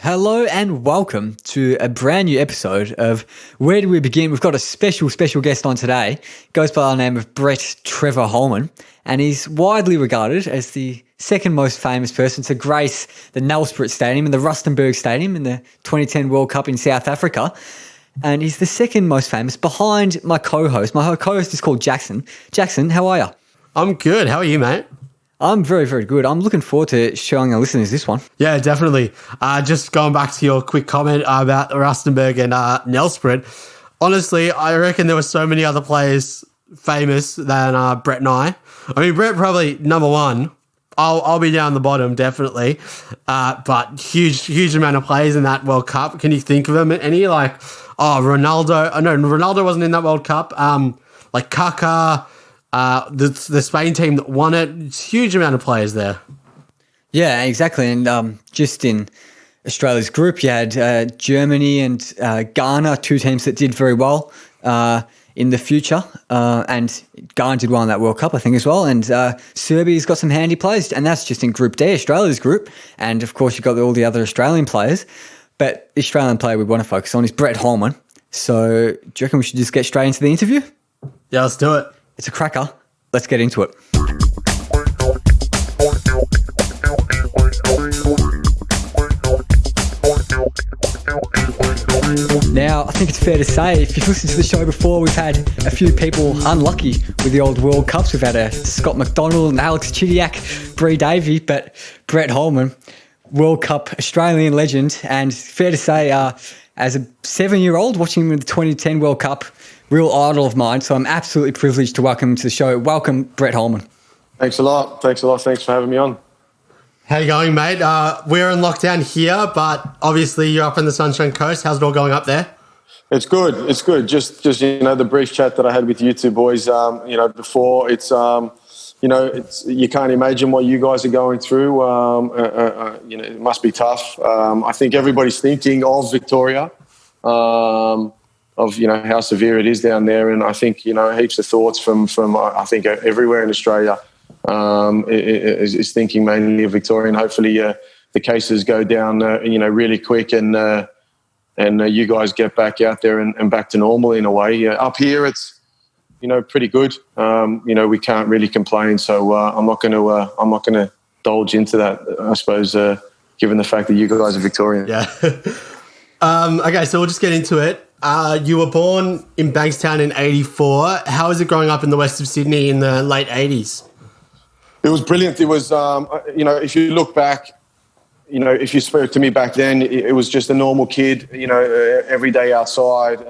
Hello and welcome to a brand new episode of Where Do We Begin? We've got a special guest on today. Goes by the name of Brett Trevor Holman, and he's widely regarded as the second most famous person to grace the Nelspruit Stadium and the Rustenburg Stadium in the 2010 World Cup in South Africa. And he's the second most famous behind my co-host. My co-host is called Jackson. Jackson, how are you? I'm good. How are you, mate? I'm very good. I'm looking forward to showing our listeners this one. Yeah, definitely. Just going back to your quick comment about Rustenburg and Nelspruit. Honestly, I reckon there were so many other players famous than Brett and I. I mean, Brett probably number one. I'll be down the bottom, definitely. But huge amount of players in that World Cup. Can you think of them? Any Ronaldo? No, Ronaldo wasn't in that World Cup. Like Kaká. The Spain team that won it, it's a huge amount of players there. Yeah, exactly. And just in Australia's group, you had Germany and Ghana, two teams that did very well in the future. And Ghana did well in that World Cup, I think, as well. And Serbia's got some handy players. And that's just in Group D, Australia's group. And, of course, you've got all the other Australian players. But the Australian player we want to focus on is Brett Holman. So do you reckon we should just get straight into the interview? Yeah, let's do it. It's a cracker. Let's get into it. Now, I think it's fair to say, if you've listened to the show before, we've had a few people unlucky with the old World Cups. We've had a Scott McDonald and Alex Chidiac, Bree Davey, but Brett Holman, World Cup Australian legend, and fair to say, as a 7-year-old watching the 2010 World Cup, real idol of mine, so I'm absolutely privileged to welcome him to the show. Welcome, Brett Holman. Thanks a lot. Thanks for having me on. How you going, mate? We're in lockdown here, but obviously you're up in the Sunshine Coast. How's it all going up there? It's good. Just the brief chat that I had with you two boys, before, it's you can't imagine what you guys are going through. It must be tough. I think everybody's thinking of Victoria. Of how severe it is down there, and I think heaps of thoughts from I think everywhere in Australia is thinking mainly of Victoria, and hopefully the cases go down really quick, and you guys get back out there and back to normal in a way. Up here it's pretty good. We can't really complain, so I'm not going to indulge into that. I suppose given the fact that you guys are Victorian. Yeah. Okay, so we'll just get into it. You were born in Bankstown in 1984. How was it growing up in the west of Sydney in the late 1980s? It was brilliant. It was, if you look back, if you spoke to me back then, it was just a normal kid, every day outside,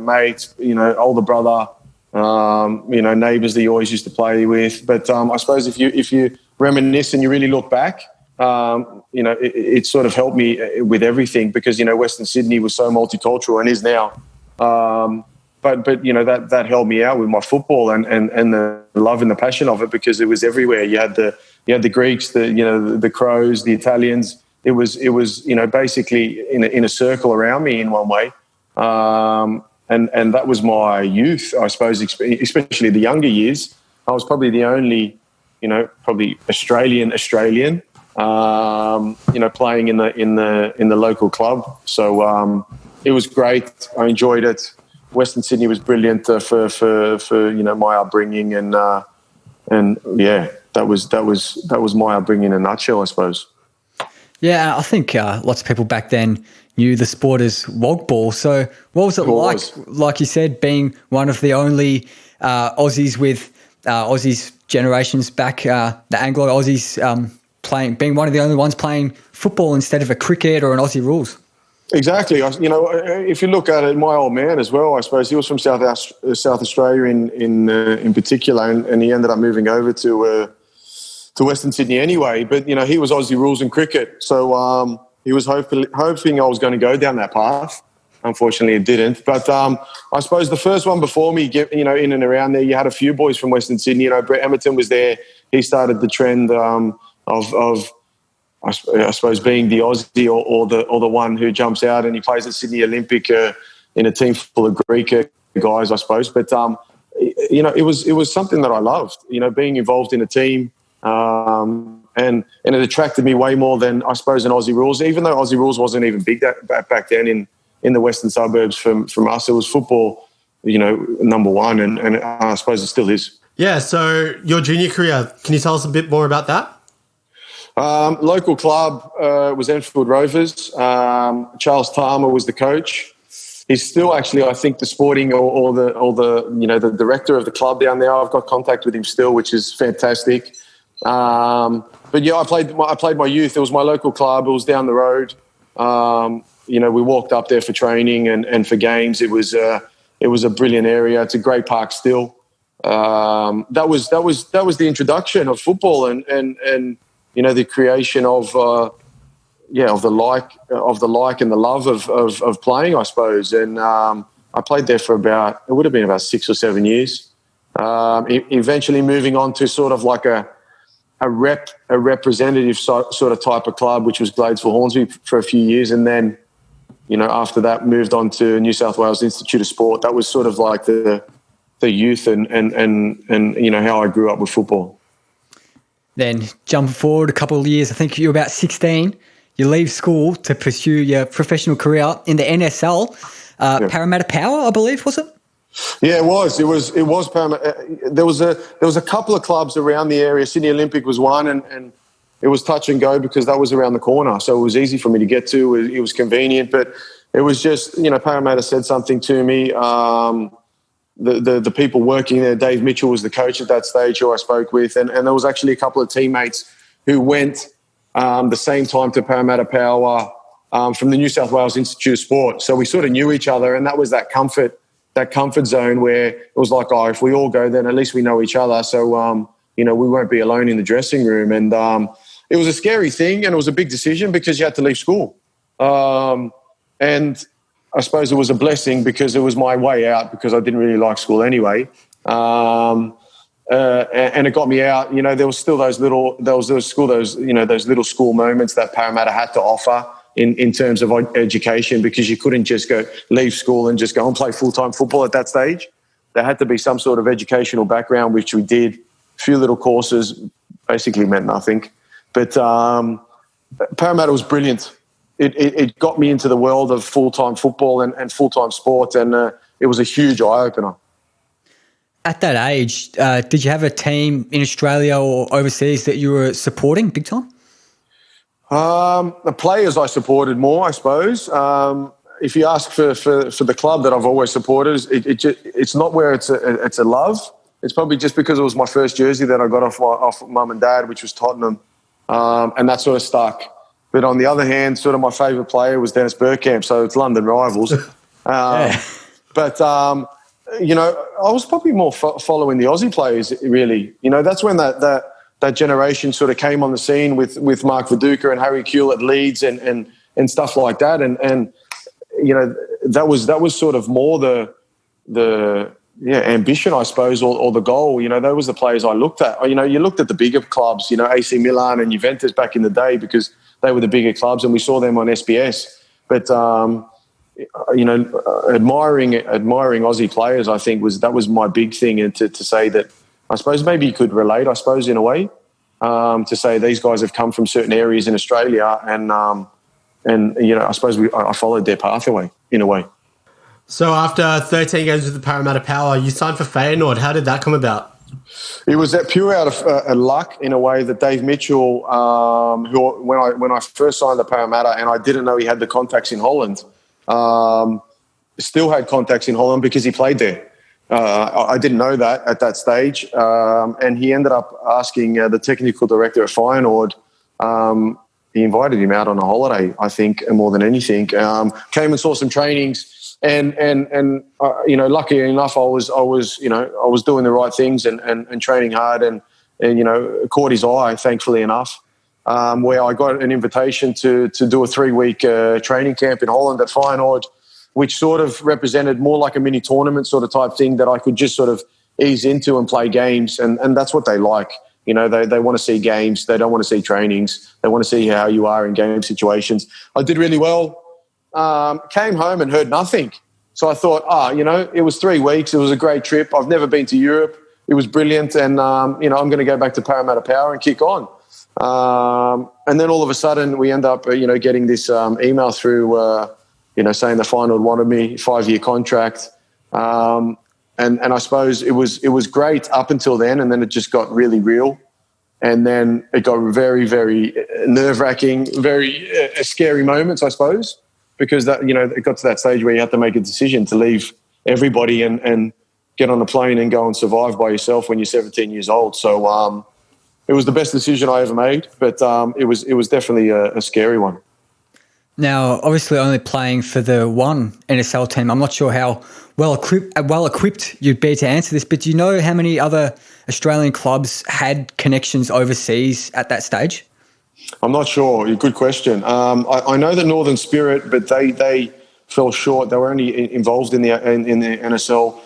mates, older brother, neighbours that you always used to play with. But I suppose if you reminisce and you really look back, it sort of helped me with everything because, Western Sydney was so multicultural and is now. But that held me out with my football and the love and the passion of it because it was everywhere. You had the Greeks, the Crows, the Italians. It was basically in a circle around me in one way. And that was my youth, I suppose, especially the younger years. I was probably the only, probably Australian. Playing in the local club. So it was great. I enjoyed it. Western Sydney was brilliant for my upbringing and yeah, that was my upbringing in a nutshell, I suppose. Yeah, I think lots of people back then knew the sport as wogball. So what was it like you said, being one of the only Aussies with Aussies generations back, the Anglo Aussies being one of the only ones playing football instead of a cricket or an Aussie rules? Exactly. If you look at it, my old man as well, I suppose he was from South Australia in particular, and he ended up moving over to Western Sydney anyway. But he was Aussie rules in cricket, so he was hoping I was going to go down that path. Unfortunately, it didn't. But I suppose the first one before me, in and around there, you had a few boys from Western Sydney. Brett Emerton was there. He started the trend of I suppose being the Aussie or the one who jumps out and he plays at Sydney Olympic in a team full of Greek guys, I suppose. But it was something that I loved. Being involved in a team and it attracted me way more than, I suppose, an Aussie rules. Even though Aussie rules wasn't even big back then in the western suburbs from us, it was football, number one, and I suppose it still is. Yeah, so your junior career, can you tell us a bit more about that? Local club was Enfield Rovers. Charles Palmer was the coach. He's still actually, I think, the sporting or the director of the club down there. I've got contact with him still, which is fantastic. But yeah, I played my youth. It was my local club. It was down the road. We walked up there for training and for games. It was a brilliant area. It's a great park still. That was the introduction of football and the creation of the like and the love of playing, I suppose. And I played there for it would have been about 6 or 7 years. Eventually moving on to sort of like a representative sort of type of club, which was Gladesville Hornsby for a few years, and then after that moved on to New South Wales Institute of Sport. That was sort of like the youth and how I grew up with football. Then jump forward a couple of years, I think you're about 16. You leave school to pursue your professional career in the NSL. Parramatta Power, I believe, was it? Yeah, it was. It was Parramatta. There was a couple of clubs around the area. Sydney Olympic was one, and it was touch and go because that was around the corner. So it was easy for me to get to. It was convenient, but it was just, Parramatta said something to me. The people working there, Dave Mitchell was the coach at that stage who I spoke with, and there was actually a couple of teammates who went the same time to Parramatta Power from the New South Wales Institute of Sport. So we sort of knew each other, and that was that comfort zone where it was like, oh, if we all go, then at least we know each other. So, we won't be alone in the dressing room. And it was a scary thing, and it was a big decision because you had to leave school. And I suppose it was a blessing because it was my way out because I didn't really like school anyway. And it got me out. There was still those little school moments that Parramatta had to offer in terms of education, because you couldn't just go leave school and just go and play full-time football at that stage. There had to be some sort of educational background, which we did. A few little courses, basically meant nothing. But Parramatta was brilliant. It got me into the world of full-time football and full-time sport, and it was a huge eye-opener. At that age, did you have a team in Australia or overseas that you were supporting big time? The players I supported more, I suppose. If you ask for the club that I've always supported, it's not where it's a love. It's probably just because it was my first jersey that I got off mum and dad, which was Tottenham, and that sort of stuck. But on the other hand, sort of my favourite player was Dennis Bergkamp, so it's London rivals. But I was probably more following the Aussie players, really. That's when that generation sort of came on the scene with Mark Viduka and Harry Kewell at Leeds and stuff like that. And that was sort of more the ambition, I suppose, or the goal. Those was the players I looked at. You looked at the bigger clubs, AC Milan and Juventus back in the day, because they were the bigger clubs and we saw them on SBS. But admiring Aussie players, I think that was my big thing, and to say that I suppose maybe you could relate, I suppose, in a way, to say these guys have come from certain areas in Australia, and I suppose I followed their pathway in a way. So after 13 games with the Parramatta Power, you signed for Feyenoord. How did that come about? It was pure out of luck, in a way, that Dave Mitchell, who when I first signed the Parramatta, and I didn't know he had the contacts in Holland, still had contacts in Holland because he played there. I didn't know that at that stage, and he ended up asking the technical director at Feyenoord. He invited him out on a holiday, I think, more than anything. Came and saw some trainings. And lucky enough, I was doing the right things and training hard and caught his eye, thankfully enough, where I got an invitation to do a 3-week training camp in Holland at Feyenoord, which sort of represented more like a mini tournament sort of type thing that I could just sort of ease into and play games. And that's what they like. They want to see games. They don't want to see trainings. They want to see how you are in game situations. I did really well. Came home and heard nothing. So I thought, it was 3 weeks. It was a great trip. I've never been to Europe. It was brilliant. And, I'm going to go back to Parramatta Power and kick on. And then all of a sudden we end up, getting this email through, saying the Feyenoord wanted me, 5-year contract. And I suppose it was great up until then, and then it just got really real. And then it got very, very nerve-wracking, very scary moments, I suppose, because that it got to that stage where you had to make a decision to leave everybody and get on a plane and go and survive by yourself when you're 17 years old. So it was the best decision I ever made, but it was definitely a scary one. Now, obviously only playing for the one NSL team, I'm not sure how well equipped you'd be to answer this, but do you know how many other Australian clubs had connections overseas at that stage? I'm not sure. Good question. I know the Northern Spirit, but they fell short. They were only involved in the NSL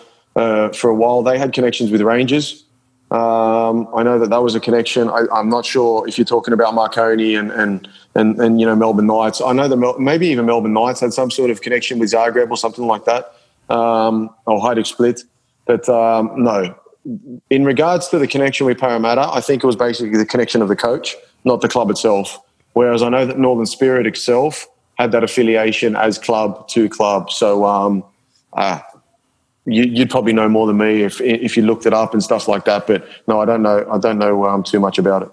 for a while. They had connections with Rangers. I know that was a connection. I'm not sure if you're talking about Marconi and Melbourne Knights. I know that maybe even Melbourne Knights had some sort of connection with Zagreb or something like that, or Hajduk Split. But no. In regards to the connection with Parramatta, I think it was basically the connection of the coach, not the club itself. Whereas I know that Northern Spirit itself had that affiliation as club to club. So you'd probably know more than me if you looked it up and stuff like that. But no, I don't know too much about it.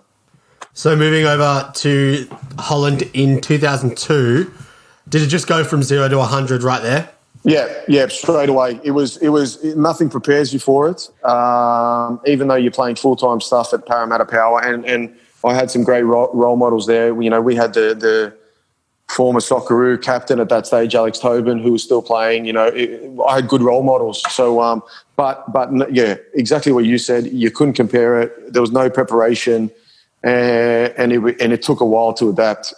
So moving over to Holland in 2002, did it just go from 0 to 100 right there? Yeah, straight away. It was nothing prepares you for it. Even though you're playing full-time stuff at Parramatta Power, and I had some great role models there. We had the former Socceroo captain at that stage, Alex Tobin, who was still playing. I had good role models. So, but yeah, exactly what you said. You couldn't compare it. There was no preparation, and it took a while to adapt.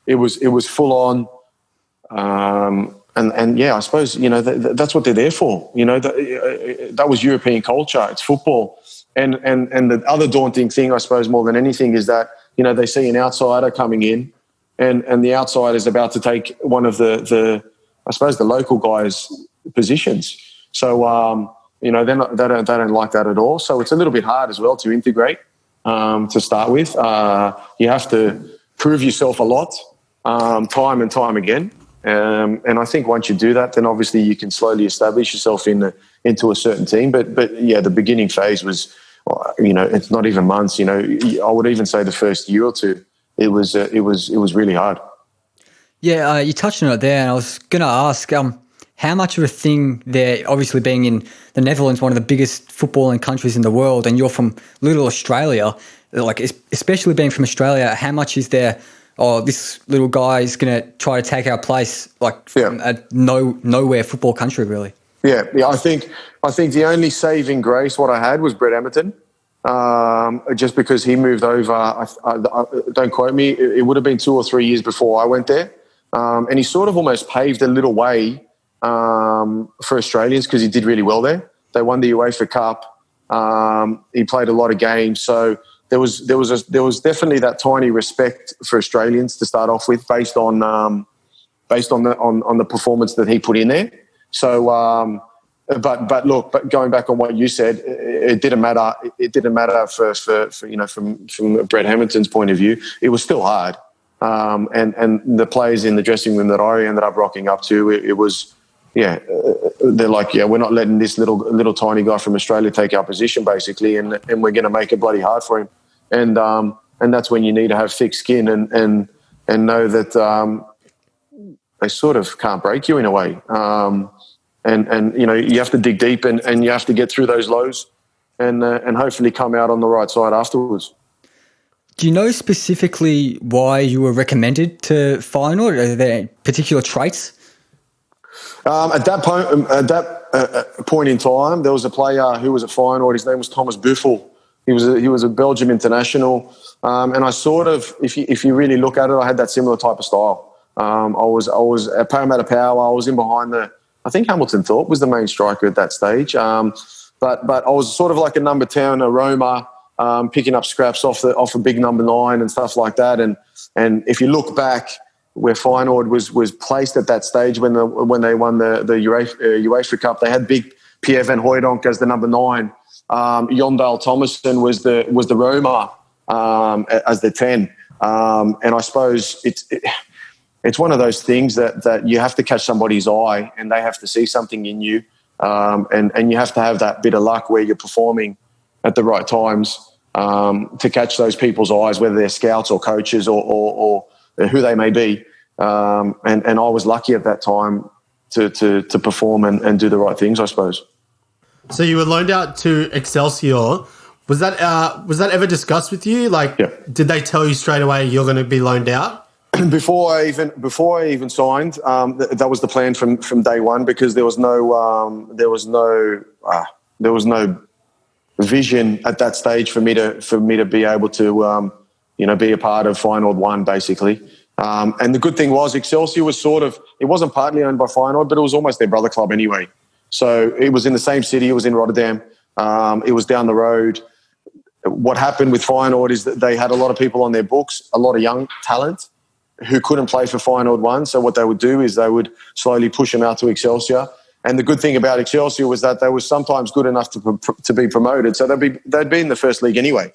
It was full on. And yeah, I suppose, that's what they're there for. That was European culture. It's football. And the other daunting thing, I suppose, more than anything is that, they see an outsider coming in and the outsider is about to take one of the I suppose, the local guys' positions. So, they don't like that at all. So it's a little bit hard as well to integrate, to start with. You have to prove yourself a lot, time and time again. And I think once you do that, then obviously you can slowly establish yourself into a certain team. But yeah, the beginning phase was, it's not even months. I would even say the first year or two, it was really hard. Yeah, you touched on it there, and I was going to ask, how much of a thing there, obviously being in the Netherlands, one of the biggest footballing countries in the world, and you're from little Australia, like especially being from Australia, how much is there? Oh, this little guy is going to try to take our place, from a nowhere football country, really. Yeah. I think the only saving grace what I had was Brett Emerton, just because he moved over. Don't quote me. It would have been 2 or 3 years before I went there, and he sort of almost paved a little way for Australians because he did really well there. They won the UEFA Cup. He played a lot of games, so. There was definitely that tiny respect for Australians to start off with, based on the performance that he put in there. So, but look, going back on what you said, it didn't matter. It didn't matter for from Brett Hamilton's point of view. It was still hard, and the players in the dressing room that I ended up rocking up to, it was. Yeah, they're like, we're not letting this little tiny guy from Australia take our position, basically, and we're going to make it bloody hard for him. And that's when you need to have thick skin and know that they sort of can't break you in a way. And you have to dig deep and you have to get through those lows and hopefully come out on the right side afterwards. Do you know specifically why you were recommended to Feyenoord? Are there particular traits? At that point in time, there was a player who was at Feyenoord. His name was Thomas Buffel. He was a Belgium international, and I sort of, if you really look at it, I had that similar type of style. I was at Parramatta Power. I was in behind I think Hamilton Thorpe was the main striker at that stage. But I was sort of like a number 10, a roamer, picking up scraps off a big number 9 and stuff like that. And if you look back, where Feyenoord was placed at that stage when they won the UEFA Cup, they had big Pierre van Hooijdonk as the number 9. Jondale Thomason was the roamer, as they're 10. And I suppose it's one of those things that you have to catch somebody's eye and they have to see something in you. And you have to have that bit of luck where you're performing at the right times to catch those people's eyes, whether they're scouts or coaches or who they may be. And I was lucky at that time to perform and do the right things, I suppose. So you were loaned out to Excelsior. Was that ever discussed with you? Like, Yeah. Did they tell you straight away you're going to be loaned out? Before I even signed, that was the plan from day one, because there was no vision at that stage for me to be able to be a part of Feyenoord 1 basically. And the good thing was Excelsior was it wasn't partly owned by Feyenoord, but it was almost their brother club anyway. So it was in the same city. It was in Rotterdam. It was down the road. What happened with Feyenoord is that they had a lot of people on their books, a lot of young talent who couldn't play for Feyenoord 1. So what they would do is they would slowly push them out to Excelsior. And the good thing about Excelsior was that they were sometimes good enough to be promoted. So they'd be in the first league anyway.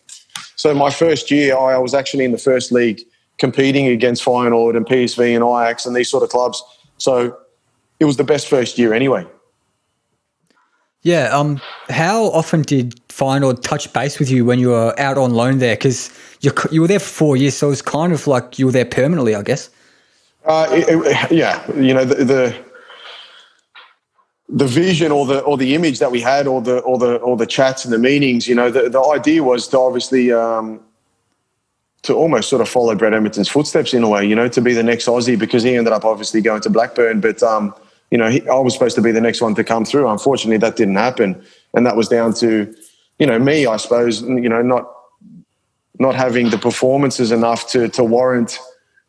So my first year, I was actually in the first league competing against Feyenoord and PSV and Ajax and these sort of clubs. So it was the best first year anyway. Yeah. How often did Feyenoord touch base with you when you were out on loan there? Because you were there for 4 years, so it was kind of like you were there permanently, I guess. Yeah. The vision or the image that we had, or the chats and the meetings, the idea was to obviously to almost sort of follow Brett Edmonton's footsteps in a way, to be the next Aussie, because he ended up obviously going to Blackburn, but I was supposed to be the next one to come through. Unfortunately, that didn't happen, and that was down to me, I suppose, not having the performances enough to warrant,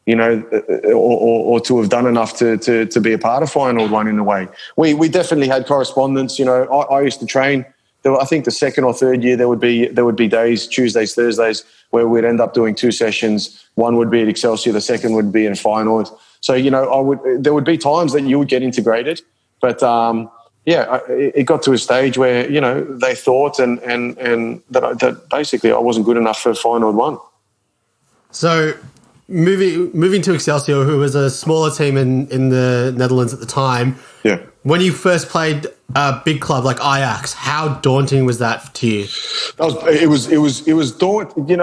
or to have done enough to be a part of Feyenoord 1 in a way. We definitely had correspondence. I used to train. I think the second or third year there would be days, Tuesdays, Thursdays, where we'd end up doing 2 sessions. One would be at Excelsior, the second would be in Feyenoord. So there would be times that you would get integrated, but it got to a stage where they thought and that basically I wasn't good enough for Feyenoord 1. So moving to Excelsior, who was a smaller team in the Netherlands at the time. Yeah. When you first played a big club like Ajax, how daunting was that to you? It was daunting.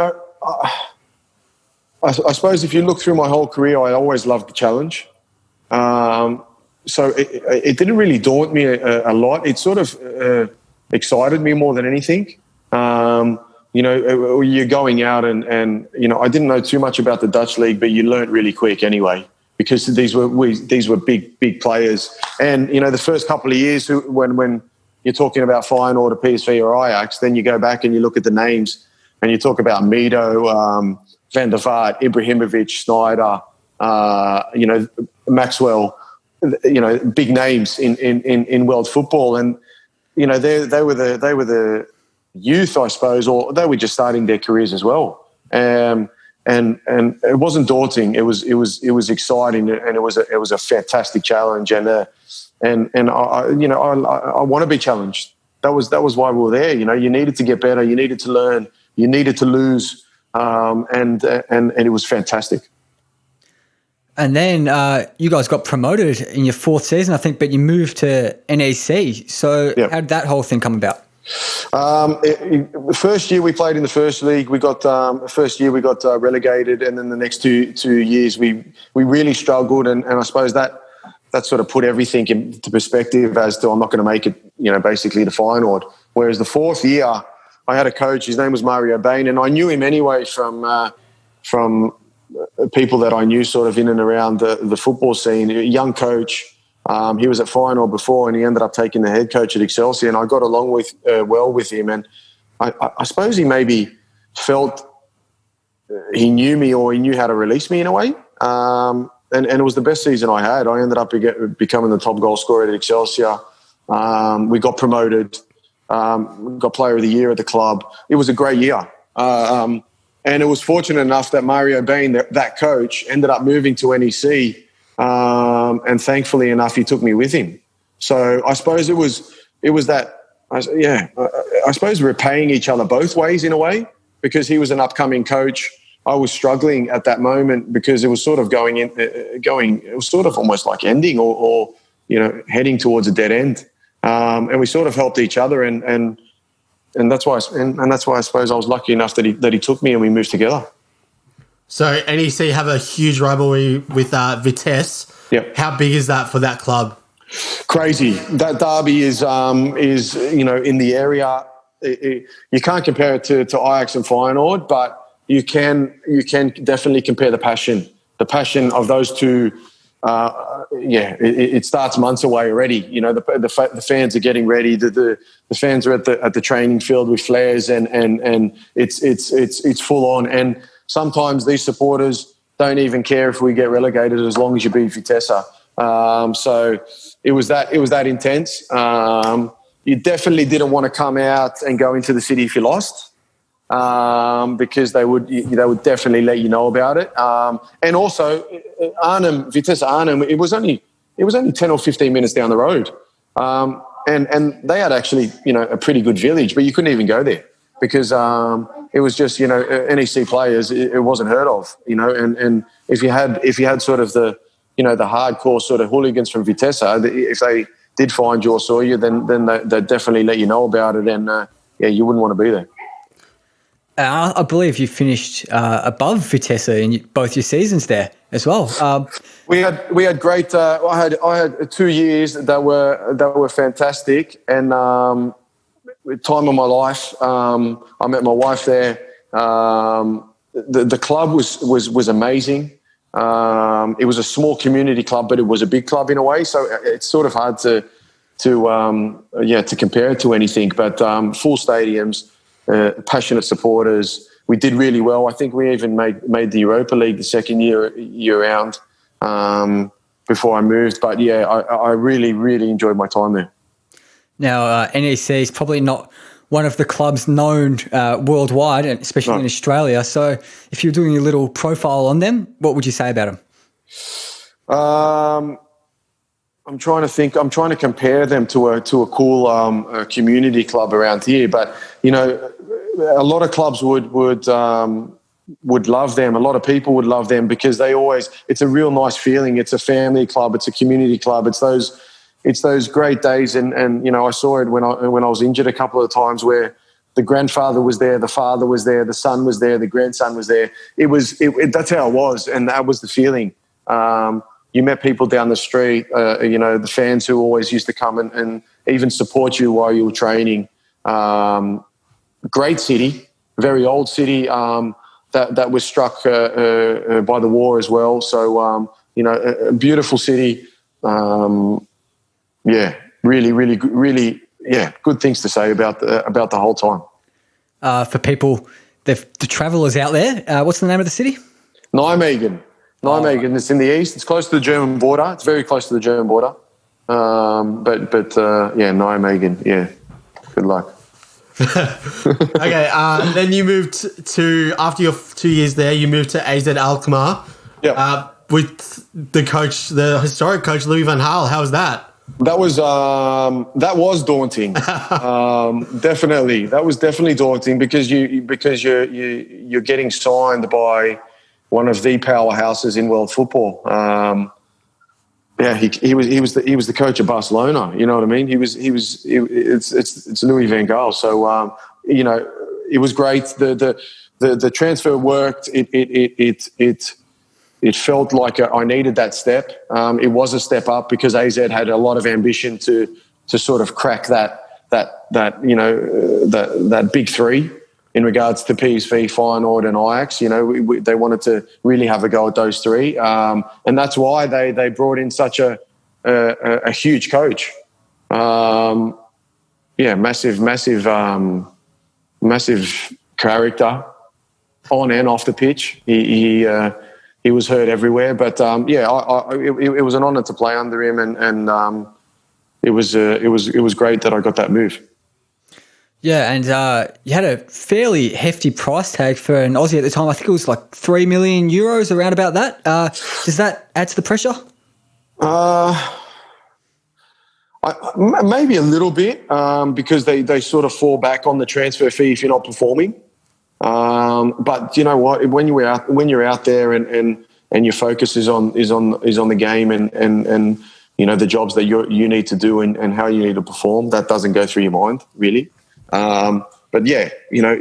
I suppose if you look through my whole career, I always loved the challenge. So it didn't really daunt me a lot. It sort of excited me more than anything. You're going out and I didn't know too much about the Dutch league, but you learnt really quick anyway, because these were big players. And, the first couple of years when you're talking about Feyenoord or PSV or Ajax, then you go back and you look at the names and you talk about Mido, Van der Vaart, Ibrahimovic, Snyder, Maxwell, big names in world football. And, they were the youth, I suppose, or they were just starting their careers as well. And it wasn't daunting. It was exciting, and it was a fantastic challenge. And I want to be challenged. That was why we were there. You needed to get better. You needed to learn. You needed to lose. And it was fantastic. And then you guys got promoted in your 4th season, I think, but you moved to NEC. So How did that whole thing come about? The first year we played in the first league, we got relegated, and then the next two years we really struggled, and I suppose that sort of put everything into perspective as to I'm not going to make it, basically to Feyenoord. Whereas the 4th year, I had a coach. His name was Mario Bain, and I knew him anyway from people that I knew sort of in and around the football scene. A young coach. He was at Feyenoord before, and he ended up taking the head coach at Excelsior, and I got along well with him. And I suppose he maybe felt he knew me, or he knew how to release me in a way. And it was the best season I had. I ended up becoming the top goal scorer at Excelsior. We got promoted. We got Player of the Year at the club. It was a great year. And it was fortunate enough that Mario Bain, that coach, ended up moving to NEC. And thankfully enough, he took me with him. So I suppose it was that. I suppose we're paying each other both ways in a way, because he was an upcoming coach. I was struggling at that moment because it was sort of it was sort of almost like ending or heading towards a dead end. And we sort of helped each other, and that's why I suppose I was lucky enough that he took me and we moved together. So NEC have a huge rivalry with Vitesse. Yep. How big is that for that club? Crazy. That derby is in the area. You can't compare it to Ajax and Feyenoord, but you can definitely compare the passion of those two. It starts months away already. The fans are getting ready. The fans are at the training field with flares, and it's full on. And sometimes these supporters don't even care if we get relegated as long as you beat Vitesse. So it was that intense. You definitely didn't want to come out and go into the city if you lost. Because they would definitely let you know about it. And also Vitesse Arnhem, it was only 10 or 15 minutes down the road. And they had actually, a pretty good village, but you couldn't even go there because it was just, NEC players, it wasn't heard of, and if you had sort of the hardcore sort of hooligans from Vitesse, if they did find you or saw you, then they'd definitely let you know about it, and you wouldn't want to be there. I believe you finished above Vitesse in both your seasons there as well. We had great. I had 2 years that were fantastic, and time of my life. I met my wife there. The club was amazing. It was a small community club, but it was a big club in a way. So it's sort of hard to compare it to anything. But full stadiums. Passionate supporters. We did really well. I think we even made the Europa League the second year round before I moved. But I really, really enjoyed my time there. Now, NEC is probably not one of the clubs known worldwide, and especially in Australia. So if you're doing a little profile on them, what would you say about them? I'm trying to think. I'm trying to compare them to a cool community club around here. But a lot of clubs would love them. A lot of people would love them because it's a real nice feeling. It's a family club. It's a community club. It's those great days. And I saw it when I was injured a couple of times where the grandfather was there, the father was there, the son was there, the grandson was there. That's how it was, and that was the feeling. You met people down the street, the fans who always used to come and even support you while you were training. Great city, very old city that was struck by the war as well. So, a beautiful city. Really, really, really, good things to say about the whole time. For people, the travellers out there, what's the name of the city? Nijmegen. Nijmegen. It's in the east. It's close to the German border. It's very close to the German border. Nijmegen. Yeah. Good luck. Okay. Then you moved to, after your 2 years there, you moved to AZ Alkmaar. Yeah. With the historic coach Louis van Gaal. How was that? That was daunting. Definitely, that was definitely daunting because you're getting signed by one of the powerhouses in world football. He was the coach of Barcelona. You know what I mean? It's Louis van Gaal. So it was great. The transfer worked. It felt like I needed that step. It was a step up because AZ had a lot of ambition to sort of crack that big three in regards to PSV, Feyenoord, and Ajax. They wanted to really have a go at those three, and that's why they brought in such a huge coach. Massive character on and off the pitch. He was heard everywhere, but it was an honour to play under him, and it was great that I got that move. Yeah, and you had a fairly hefty price tag for an Aussie at the time. I think it was like 3 million euros, around about that. Does that add to the pressure? Maybe a little bit, because they sort of fall back on the transfer fee if you're not performing. But you know what? When you're out there and your focus is on the game and you know the jobs that you need to do and how you need to perform, that doesn't go through your mind really. But yeah, you know,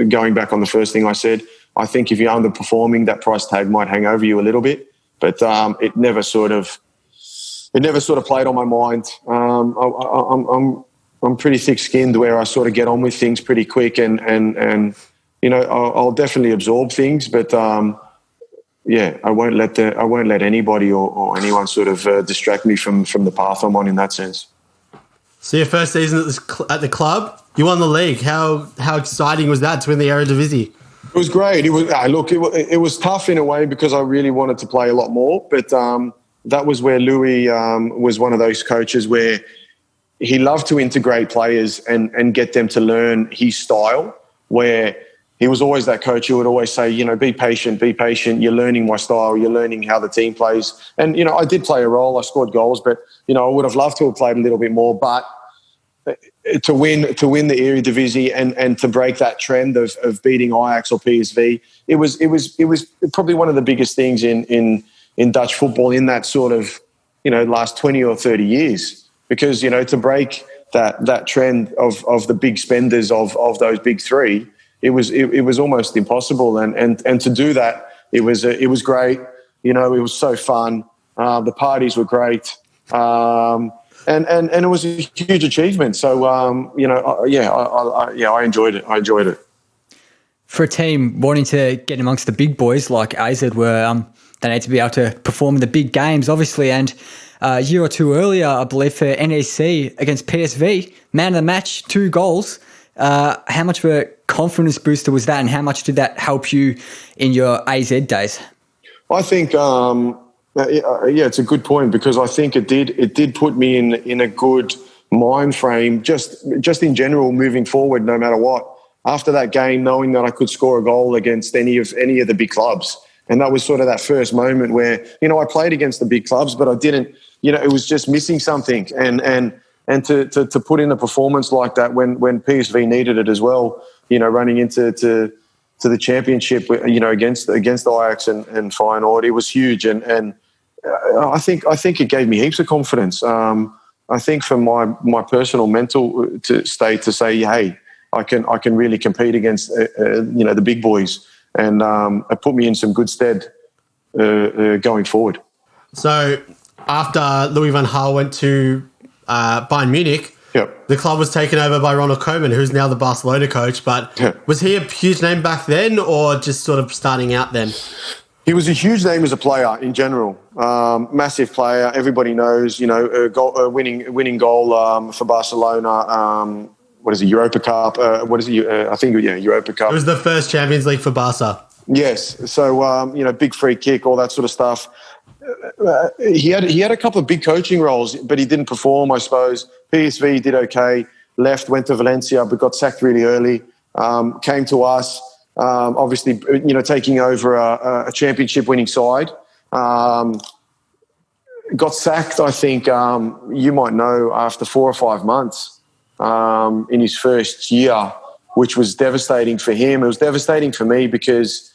going back on the first thing I said, I think if you're underperforming, that price tag might hang over you a little bit. But it never sort of played on my mind. I'm pretty thick-skinned where I sort of get on with things pretty quick and you know, I'll definitely absorb things, but yeah, I won't let anybody or anyone sort of distract me from the path I'm on in that sense. So your first season at the club, you won the league. How exciting was that to win the Eredivisie? It was great. It was tough in a way because I really wanted to play a lot more, but that was where Louis was one of those coaches where he loved to integrate players and get them to learn his style, where he was always that coach who would always say, you know, be patient. You're learning my style. You're learning how the team plays. And, you know, I did play a role. I scored goals, but, you know, I would have loved to have played a little bit more. But to win the Eredivisie and to break that trend of beating Ajax or PSV, it was probably one of the biggest things in Dutch football in that sort of, you know, last 20 or 30 years. Because, you know, to break that trend of the big spenders of those big three, it was almost impossible, and to do that, it was great. You know, it was so fun. The parties were great, and it was a huge achievement. So you know, I enjoyed it. I enjoyed it. For a team wanting to get amongst the big boys like AZ were, they need to be able to perform in the big games, obviously. And a year or two earlier, I believe for NEC against PSV, man of the match, 2 goals. How much of a confidence booster was that, and how much did that help you in your AZ days? I think, it's a good point, because I think it did put me in a good mind frame, just in general, moving forward, no matter what. After that game, knowing that I could score a goal against any of the big clubs, and that was sort of that first moment where, you know, I played against the big clubs, but I didn't. You know, it was just missing something, and to put in a performance like that when PSV needed it as well, you know, running into the championship, you know, against Ajax and Feyenoord, it was huge, and I think it gave me heaps of confidence. I think for my personal mental state to say, hey, I can really compete against you know, the big boys, and it put me in some good stead going forward. So after Louis van Gaal went to Bayern Munich, yep, the club was taken over by Ronald Koeman, who's now the Barcelona coach. But was he a huge name back then, or just sort of starting out then? He was a huge name as a player in general. Massive player. Everybody knows, you know, a winning goal for Barcelona. What is it, Europa Cup? What is it? I think, yeah, Europa Cup. It was the first Champions League for Barca. Yes. So, you know, big free kick, all that sort of stuff. He had a couple of big coaching roles, but he didn't perform, I suppose. PSV did okay, left, went to Valencia, but got sacked really early. Came to us, obviously, you know, taking over a championship-winning side. Got sacked, I think, you might know, after 4 or 5 months in his first year, which was devastating for him. It was devastating for me because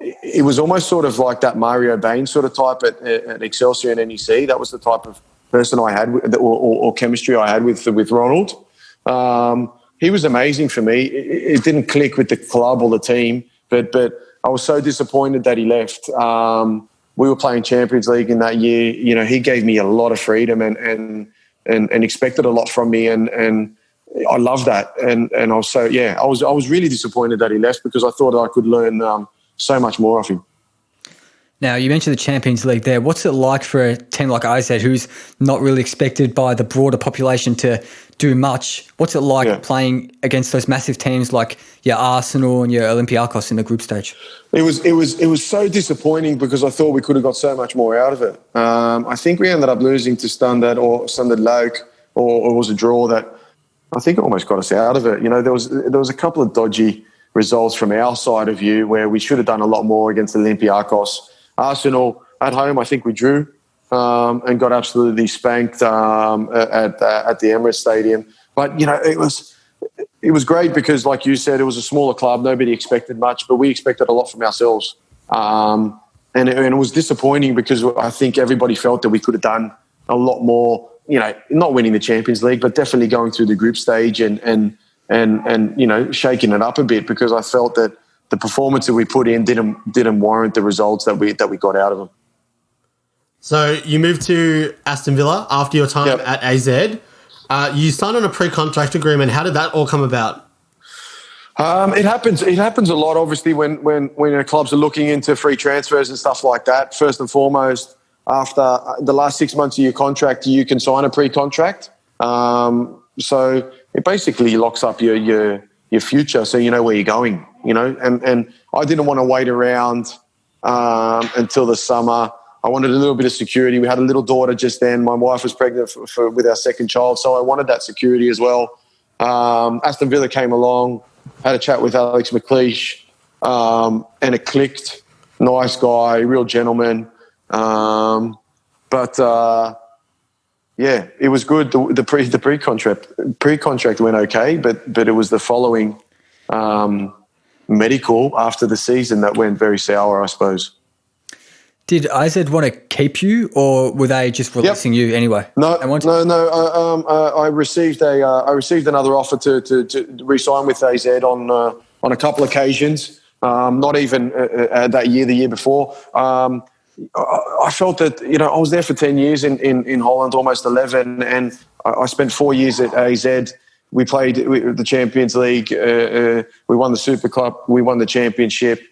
it was almost sort of like that Mario Bain sort of type at Excelsior and NEC. That was the type of person I had, or chemistry I had with Ronald. He was amazing for me. It didn't click with the club or the team, but I was so disappointed that he left. We were playing Champions League in that year. You know, he gave me a lot of freedom and expected a lot from me, and I love that. And I was I was really disappointed that he left, because I thought I could learn so much more of him. Now, you mentioned the Champions League there. What's it like for a team like AZ, who's not really expected by the broader population to do much? What's it like playing against those massive teams like your Arsenal and your Olympiacos in the group stage? It was so disappointing, because I thought we could have got so much more out of it. I think we ended up losing to Standard Luik, or it was a draw that I think almost got us out of it. You know, there was a couple of dodgy results from our side of view where we should have done a lot more against Olympiacos. Arsenal at home, I think we drew and got absolutely spanked at the Emirates Stadium. But, you know, it was great because, like you said, it was a smaller club. Nobody expected much, but we expected a lot from ourselves. And it was disappointing because I think everybody felt that we could have done a lot more, not winning the Champions League, but definitely going through the group stage and shaking it up a bit, because I felt that the performance that we put in didn't warrant the results that we got out of them. So you moved to Aston Villa after your time at AZ. You signed on a pre-contract agreement. How did that all come about? It happens a lot, obviously, when clubs are looking into free transfers and stuff like that. First and foremost, after the last 6 months of your contract, you can sign a pre-contract. So it basically locks up your future, so you know where you're going. And I didn't want to wait around until the summer. I wanted a little bit of security. We had a little daughter just then. My wife was pregnant with our second child, so I wanted that security as well. Aston Villa came along, had a chat with Alex McLeish, and it clicked. Nice guy, real gentleman. It was good. The pre-contract went okay, but it was the following medical after the season that went very sour, I suppose. Did AZ want to keep you, or were they just releasing you anyway? No. I received another offer to re-sign with AZ on a couple of occasions. Not even that year, the year before. I felt that I was there for 10 years in Holland, almost 11, and I spent 4 years at AZ. We played the Champions League. We won the Super Cup. We won the Championship.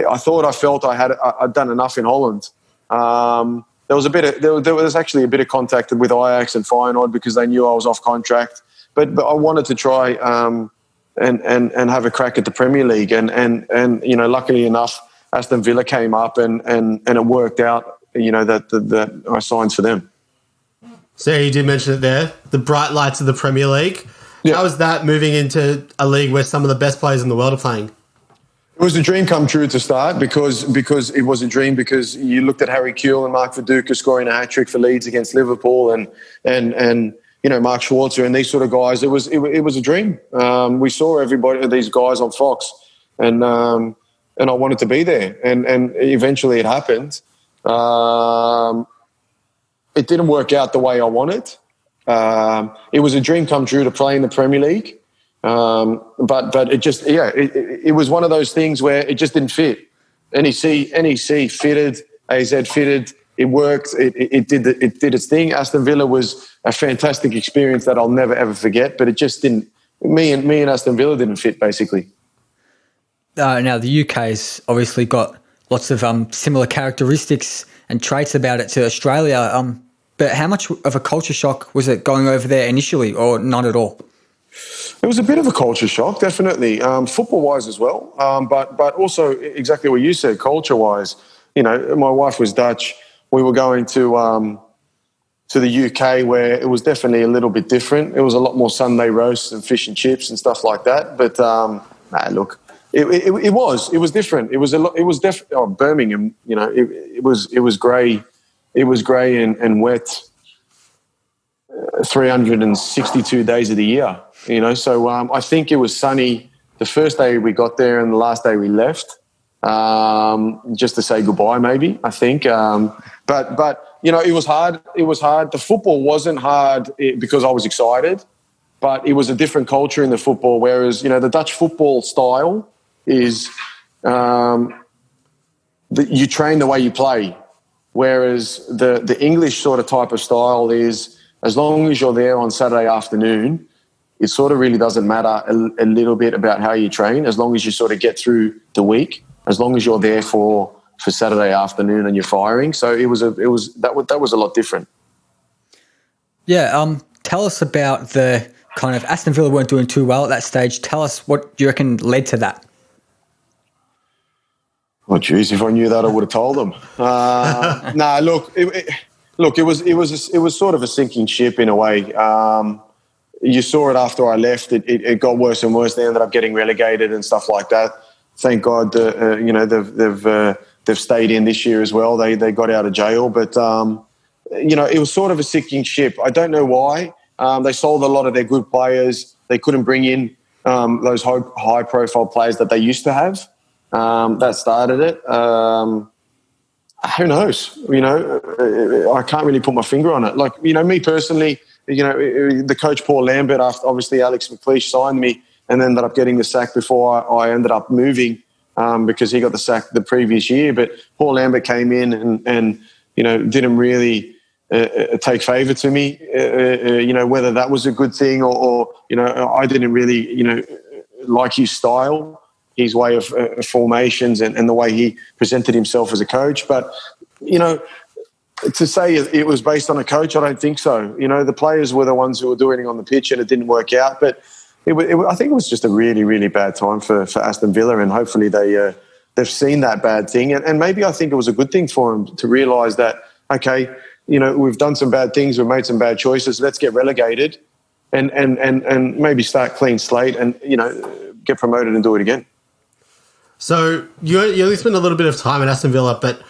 I felt I'd done enough in Holland. There was actually a bit of contact with Ajax and Feyenoord because they knew I was off contract. But I wanted to try and have a crack at the Premier League. And luckily enough, Aston Villa came up and it worked out. That I signed for them. So you did mention it there, the bright lights of the Premier League. Yeah. How was that moving into a league where some of the best players in the world are playing? It was a dream come true to start because it was a dream because you looked at Harry Kewell and Mark Viduka scoring a hat-trick for Leeds against Liverpool and Mark Schwarzer and these sort of guys. It was a dream. We saw these guys on Fox and I wanted to be there and eventually it happened. It didn't work out the way I wanted. It was a dream come true to play in the Premier League. But it just it was one of those things where it just didn't fit. NEC fitted, AZ fitted. It worked. It did its thing. Aston Villa was a fantastic experience that I'll never ever forget. But it just didn't. Me and Aston Villa didn't fit basically. Now the UK's obviously got lots of similar characteristics and traits about it to Australia. But how much of a culture shock was it going over there initially, or not at all? It was a bit of a culture shock, definitely, football-wise as well, but also exactly what you said, culture-wise. My wife was Dutch. We were going to the UK where it was definitely a little bit different. It was a lot more Sunday roasts and fish and chips and stuff like that. But look, it was different. It was definitely Birmingham. It was grey. It was grey and wet. 362 days of the year, So I think it was sunny the first day we got there and the last day we left, just to say goodbye, maybe. I think, but it was hard. It was hard. The football wasn't hard because I was excited, but it was a different culture in the football. Whereas the Dutch football style is you train the way you play, whereas the English sort of type of style is. As long as you're there on Saturday afternoon, it sort of really doesn't matter a little bit about how you train, as long as you sort of get through the week, as long as you're there for Saturday afternoon and you're firing. So that was a lot different. Yeah, tell us about the kind of Aston Villa weren't doing too well at that stage. Tell us what you reckon led to that. Oh, geez, if I knew that, I would have told them. Look, it was sort of a sinking ship in a way. You saw it after I left. It got worse and worse. They ended up getting relegated and stuff like that. Thank God, they've stayed in this year as well. They got out of jail, but it was sort of a sinking ship. I don't know why. They sold a lot of their good players. They couldn't bring in those high profile players that they used to have. That started it. Who knows? I can't really put my finger on it. Like, me personally, the coach Paul Lambert, after obviously Alex McLeish signed me and ended up getting the sack before I ended up moving because he got the sack the previous year. But Paul Lambert came in and didn't really take favour to me, whether that was a good thing or I didn't really, like his style, his way of formations and the way he presented himself as a coach. But, to say it was based on a coach, I don't think so. The players were the ones who were doing it on the pitch and it didn't work out. But I think it was just a really, really bad time for Aston Villa, and hopefully they've seen that bad thing. And maybe I think it was a good thing for them to realise that, okay, we've done some bad things, we've made some bad choices, let's get relegated and maybe start clean slate and, get promoted and do it again. So you only spent a little bit of time at Aston Villa, but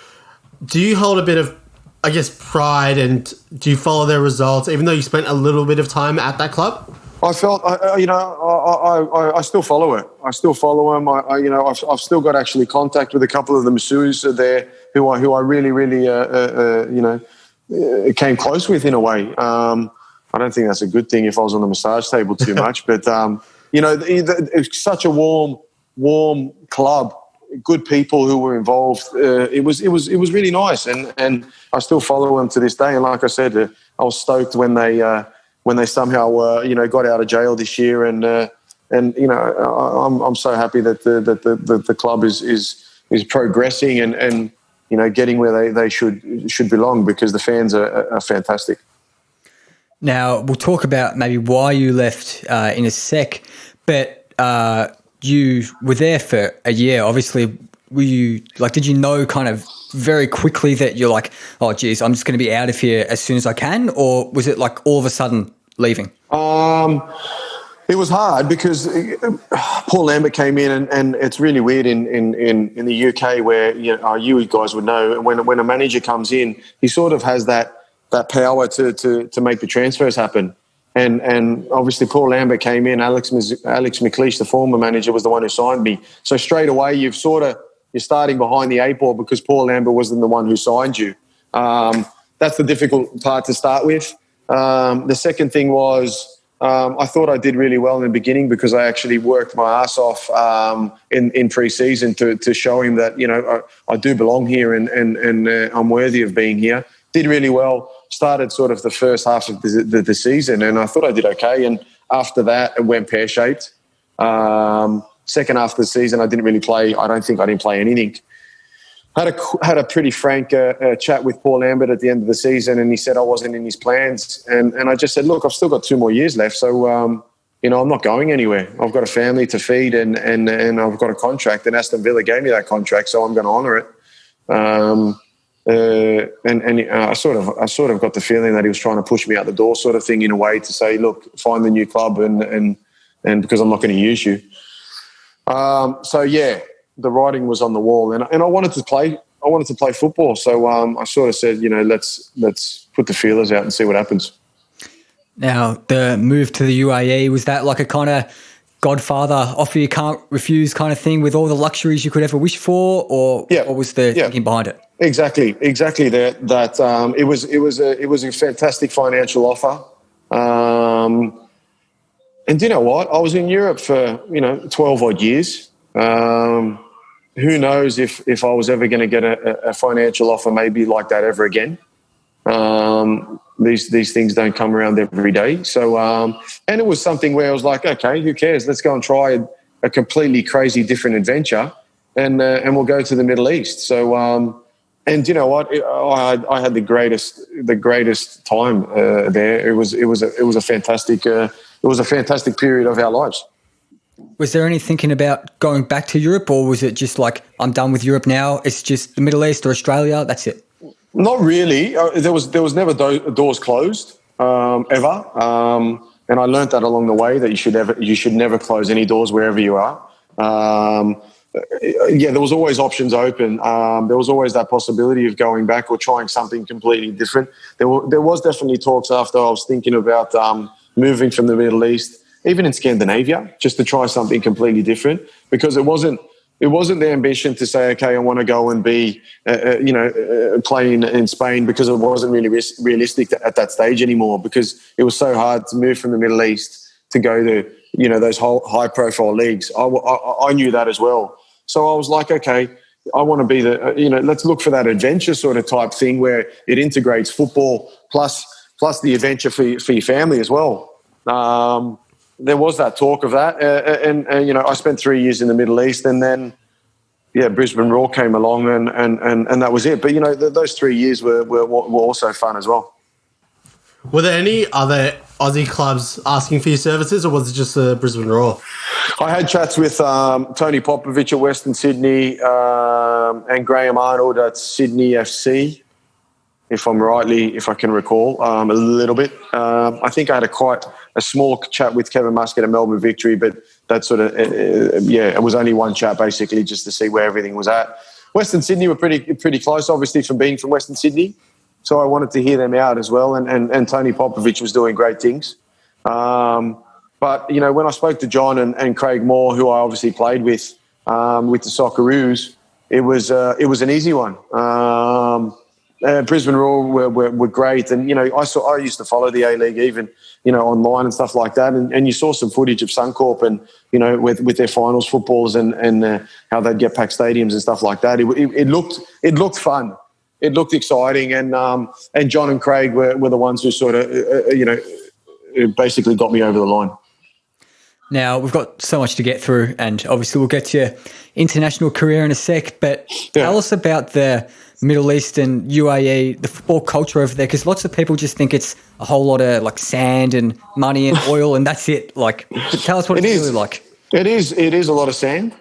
do you hold a bit of, I guess, pride, and do you follow their results, even though you spent a little bit of time at that club? I felt, I still follow it. I still follow them. I've still got actually contact with a couple of the masseurs there who I really, really, came close with in a way. I don't think that's a good thing if I was on the massage table too much, but it's such a warm club. Good people who were involved. It was really nice, and I still follow them to this day. And like I said, I was stoked when they somehow got out of jail this year, and I'm so happy that the club is progressing and getting where they should belong, because the fans are fantastic. Now we'll talk about maybe why you left in a sec, but. You were there for a year. Obviously, did you know kind of very quickly that you're like, oh, geez, I'm just going to be out of here as soon as I can? Or was it like all of a sudden leaving? It was hard because Paul Lambert came in and it's really weird in the UK where, you guys would know, when a manager comes in, he sort of has that power to make the transfers happen. And obviously Paul Lambert came in. Alex McLeish, the former manager, was the one who signed me. So straight away, you're starting behind the eight ball because Paul Lambert wasn't the one who signed you. That's the difficult part to start with. The second thing was I thought I did really well in the beginning because I actually worked my ass off in pre-season to show him that I do belong here and I'm worthy of being here. Did really well. Started sort of the first half of the season, and I thought I did okay. And after that, it went pear-shaped. Second half of the season, I didn't really play. I don't think I didn't play anything. Had a pretty frank chat with Paul Lambert at the end of the season, and he said I wasn't in his plans. And I just said, look, I've still got 2 more years left, so I'm not going anywhere. I've got a family to feed, and I've got a contract. And Aston Villa gave me that contract, so I'm going to honour it. I sort of got the feeling that he was trying to push me out the door, sort of thing, in a way, to say, look, find the new club and because I'm not going to use you. So yeah, the writing was on the wall, and I wanted to play. I wanted to play football, so I sort of said, let's put the feelers out and see what happens. Now, the move to the UAE, was that like a kind of godfather offer you can't refuse kind of thing, with all the luxuries you could ever wish for, or what was the thinking behind it? Exactly. That it was a fantastic financial offer, and you know what? I was in Europe for 12 odd years. Who knows if I was ever going to get a financial offer maybe like that ever again? These things don't come around every day. So and it was something where I was like, okay, who cares? Let's go and try a completely crazy different adventure, and we'll go to the Middle East. So. And you know what? I had the greatest time there. It was a fantastic period of our lives. Was there any thinking about going back to Europe, or was it just like, I'm done with Europe now? It's just the Middle East or Australia. That's it. Not really. There was never doors closed ever. And I learned that along the way, that you should never close any doors wherever you are. There was always options open. There was always that possibility of going back or trying something completely different. There was definitely talks after I was thinking about moving from the Middle East even in Scandinavia, just to try something completely different, because it wasn't the ambition to say, okay, I want to go and be, playing in Spain, because it wasn't really realistic at that stage anymore, because it was so hard to move from the Middle East to go to, those high profile leagues. I knew that as well. So I was like, okay, I want to be let's look for that adventure sort of type thing where it integrates football plus the adventure for your family as well. There was that talk of that. And I spent 3 years in the Middle East, and then, Brisbane Roar came along and that was it. But, those 3 years were also fun as well. Were there any other Aussie clubs asking for your services, or was it just the Brisbane Roar? I had chats with Tony Popovich at Western Sydney and Graham Arnold at Sydney FC, if I can recall, a little bit. I think I had quite a small chat with Kevin Muscat at Melbourne Victory, but that sort of, it was only one chat basically just to see where everything was at. Western Sydney were pretty close, obviously, from being from Western Sydney. So I wanted to hear them out as well. And Tony Popovich was doing great things. But, when I spoke to John and Craig Moore, who I obviously played with the Socceroos, it was an easy one. Brisbane Roar were great. And, I used to follow the A-League even, online and stuff like that. And you saw some footage of Suncorp and, with their finals footballs and how they'd get packed stadiums and stuff like that. It looked fun. It looked exciting. And John and Craig were the ones who sort of, basically got me over the line. Now, we've got so much to get through, and obviously we'll get to your international career in a sec, but tell us about the Middle East and UAE, the football culture over there, because lots of people just think it's a whole lot of like sand and money and oil and that's it. Like, tell us what it's really like. It is a lot of sand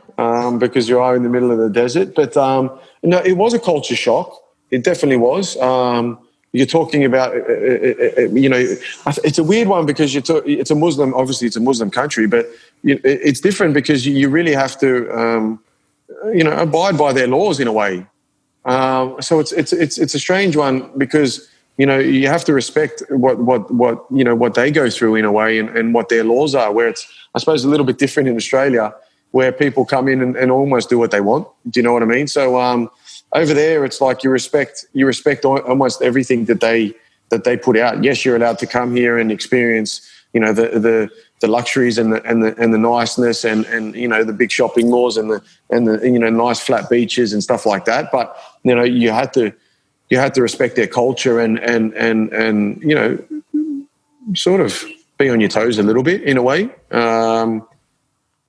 because you are in the middle of the desert, but no, it was a culture shock. It definitely was. You're talking about, it's a weird one because it's a Muslim, obviously it's a Muslim country, but it's different because you really have to, abide by their laws in a way. So it's a strange one because, you have to respect what they go through in a way and what their laws are, where it's, I suppose, a little bit different in Australia where people come in and almost do what they want. Do you know what I mean? So, over there, it's like you respect almost everything that they put out. Yes, you're allowed to come here and experience, the luxuries and the niceness and the big shopping malls and the nice flat beaches and stuff like that. But you had to respect their culture and sort of be on your toes a little bit in a way.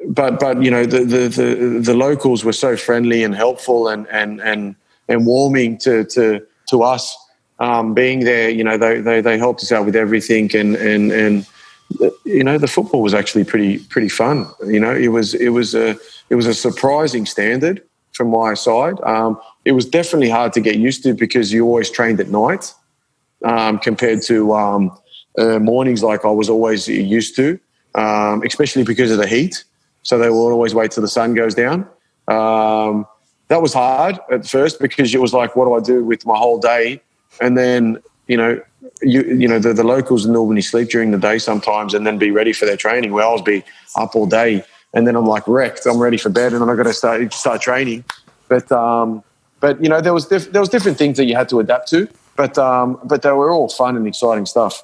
But the locals were so friendly and helpful and warming to us being there. They helped us out with everything and the football was actually pretty fun. It was a surprising standard from my side. It was definitely hard to get used to because you always trained at night compared to mornings like I was always used to, especially because of the heat. So they will always wait till the sun goes down. That was hard at first because it was like, what do I do with my whole day? And then, the locals normally sleep during the day sometimes and then be ready for their training. Where I'll be up all day and then I'm like wrecked. I'm ready for bed and then I've got to start training. But there was different things that you had to adapt to. But they were all fun and exciting stuff.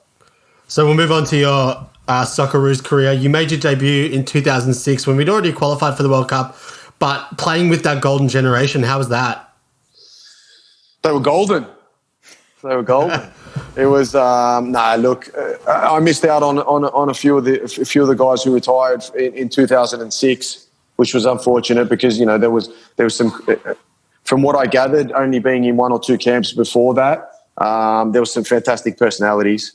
So we'll move on to your Socceroos career. You made your debut in 2006 when we'd already qualified for the World Cup, but playing with that golden generation, how was that? They were golden. It was I missed out on a few of the guys who retired in 2006, which was unfortunate because there was some, from what I gathered, only being in one or two camps before that, there was some fantastic personalities.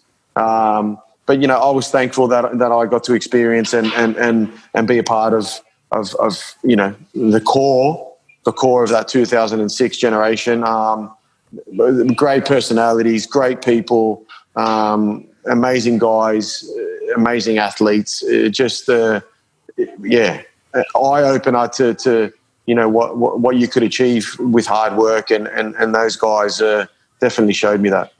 But I was thankful that I got to experience and be a part of the core of that 2006 generation. Great personalities, great people, amazing guys, amazing athletes. Just eye opener to what you could achieve with hard work, and those guys definitely showed me that.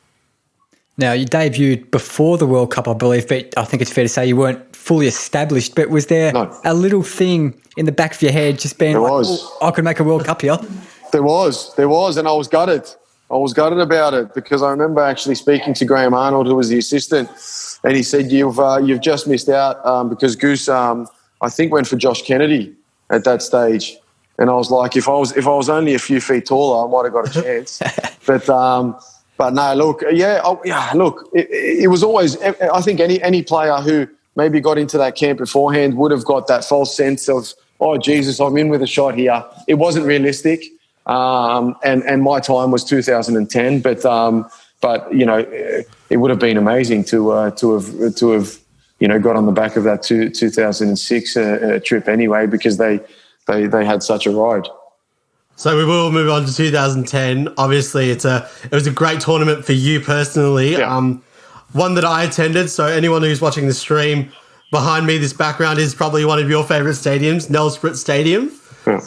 Now, you debuted before the World Cup, I believe, but I think it's fair to say you weren't fully established. But was there a little thing in the back of your head just being I could make a World Cup here? There was, and I was gutted. I was gutted about it because I remember actually speaking to Graham Arnold, who was the assistant, and he said, you've just missed out because Goose, I think, went for Josh Kennedy at that stage. And I was like, if I was only a few feet taller, I might have got a chance. But no, look, it was always, I think any player who maybe got into that camp beforehand would have got that false sense of, oh, Jesus, I'm in with a shot here. It wasn't realistic. And my time was 2010, but it would have been amazing to have got on the back of that 2006 trip anyway, because they had such a ride. So we will move on to 2010. Obviously, it was a great tournament for you personally. Yeah. One that I attended. So anyone who's watching the stream, behind me, this background is probably one of your favourite stadiums, Nelspruit Stadium. Yeah.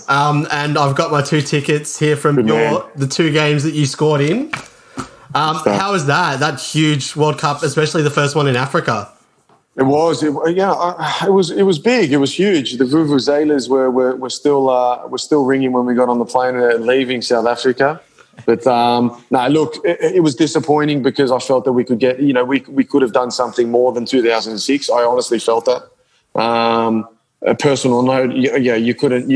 And I've got my 2 tickets here from the 2 games that you scored in. How was that huge World Cup, especially the first one in Africa? It was, it was big. It was huge. The vuvuzelas were still ringing when we got on the plane leaving South Africa. But look, it was disappointing because I felt that we could get, we could have done something more than 2006. I honestly felt that. A personal note, you couldn't.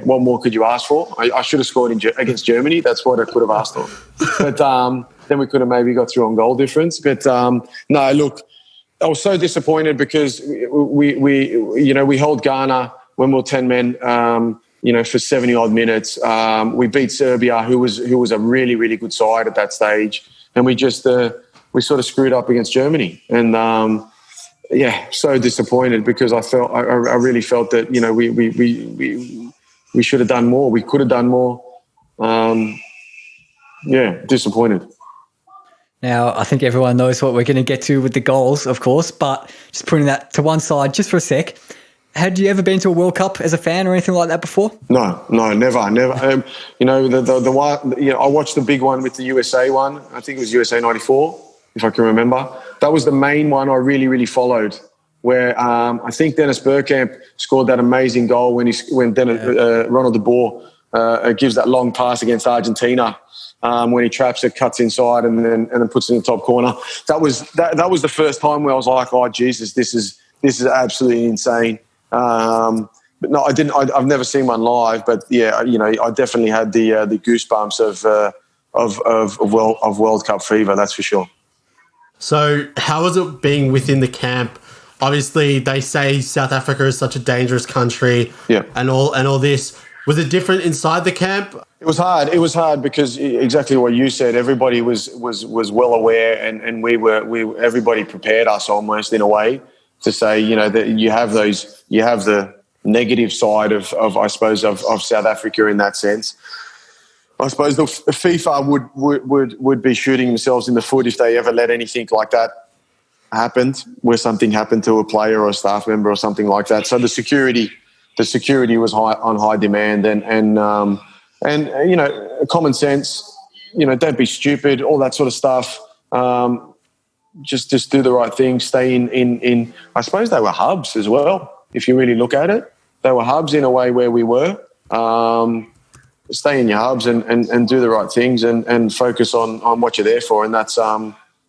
What more could you ask for? I should have scored against Germany. That's what I could have asked for. But then we could have maybe got through on goal difference. But no, look. I was so disappointed because we held Ghana when we were 10 men, for 70 odd minutes. We beat Serbia, who was a really, really good side at that stage, and we just we sort of screwed up against Germany. And so disappointed because I really felt that we should have done more. We could have done more. Disappointed. Now, I think everyone knows what we're going to get to with the goals, of course, but just putting that to one side just for a sec. Had you ever been to a World Cup as a fan or anything like that before? No, never. The one, I watched the big one with the USA one. I think it was USA 94, if I can remember. That was the main one I really, really followed, where I think Dennis Bergkamp scored that amazing goal when Ronald de Boer gives that long pass against Argentina. When he traps it, cuts inside, and then puts it in the top corner. That was the first time where I was like, "Oh Jesus, this is absolutely insane." But no, I didn't. I've never seen one live, but yeah, I definitely had the goosebumps of World Cup fever. That's for sure. So, how was it being within the camp? Obviously, they say South Africa is such a dangerous country, and all this. Was it different inside the camp? It was hard. It was hard because exactly what you said. Everybody was well aware, and everybody prepared us almost in a way to say, that you have the negative side of I suppose of South Africa in that sense. I suppose the FIFA would be shooting themselves in the foot if they ever let anything like that happen, where something happened to a player or a staff member or something like that. So the security was on high demand, and common sense, don't be stupid, all that sort of stuff. Just do the right thing. Stay in. I suppose they were hubs as well. If you really look at it, they were hubs in a way where we were. Stay in your hubs and do the right things and focus on what you're there for, and that's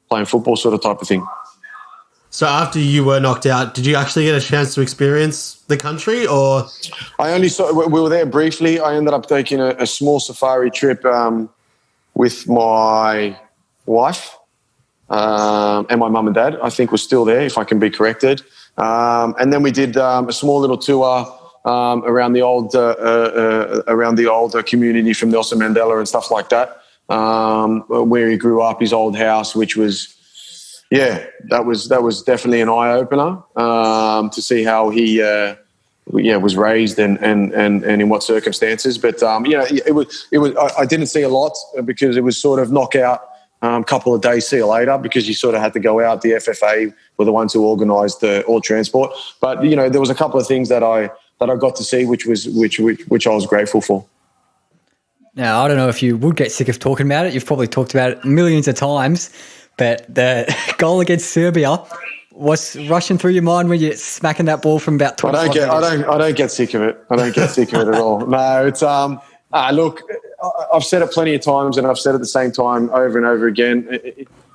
playing football sort of type of thing. So after you were knocked out, did you actually get a chance to experience the country, or? I only saw. We were there briefly. I ended up taking a small safari trip with my wife and my mum and dad. I think was still there, if I can be corrected. And then we did a small little tour around the old community from Nelson Mandela and stuff like that, where he grew up, his old house, which was. Yeah, that was definitely an eye opener to see how he was raised and in what circumstances. But it was. I didn't see a lot because it was sort of knockout. Couple of days, see you later, because you sort of had to go out. The FFA were the ones who organised all transport. But there was a couple of things that I got to see, which I was grateful for. Now, I don't know if you would get sick of talking about it. You've probably talked about it millions of times. But the goal against Serbia, what's rushing through your mind when you're smacking that ball from about 25 meters? I don't get sick of it. I don't get sick of it at all. No, it's look, I've said it plenty of times, and I've said it at the same time over and over again.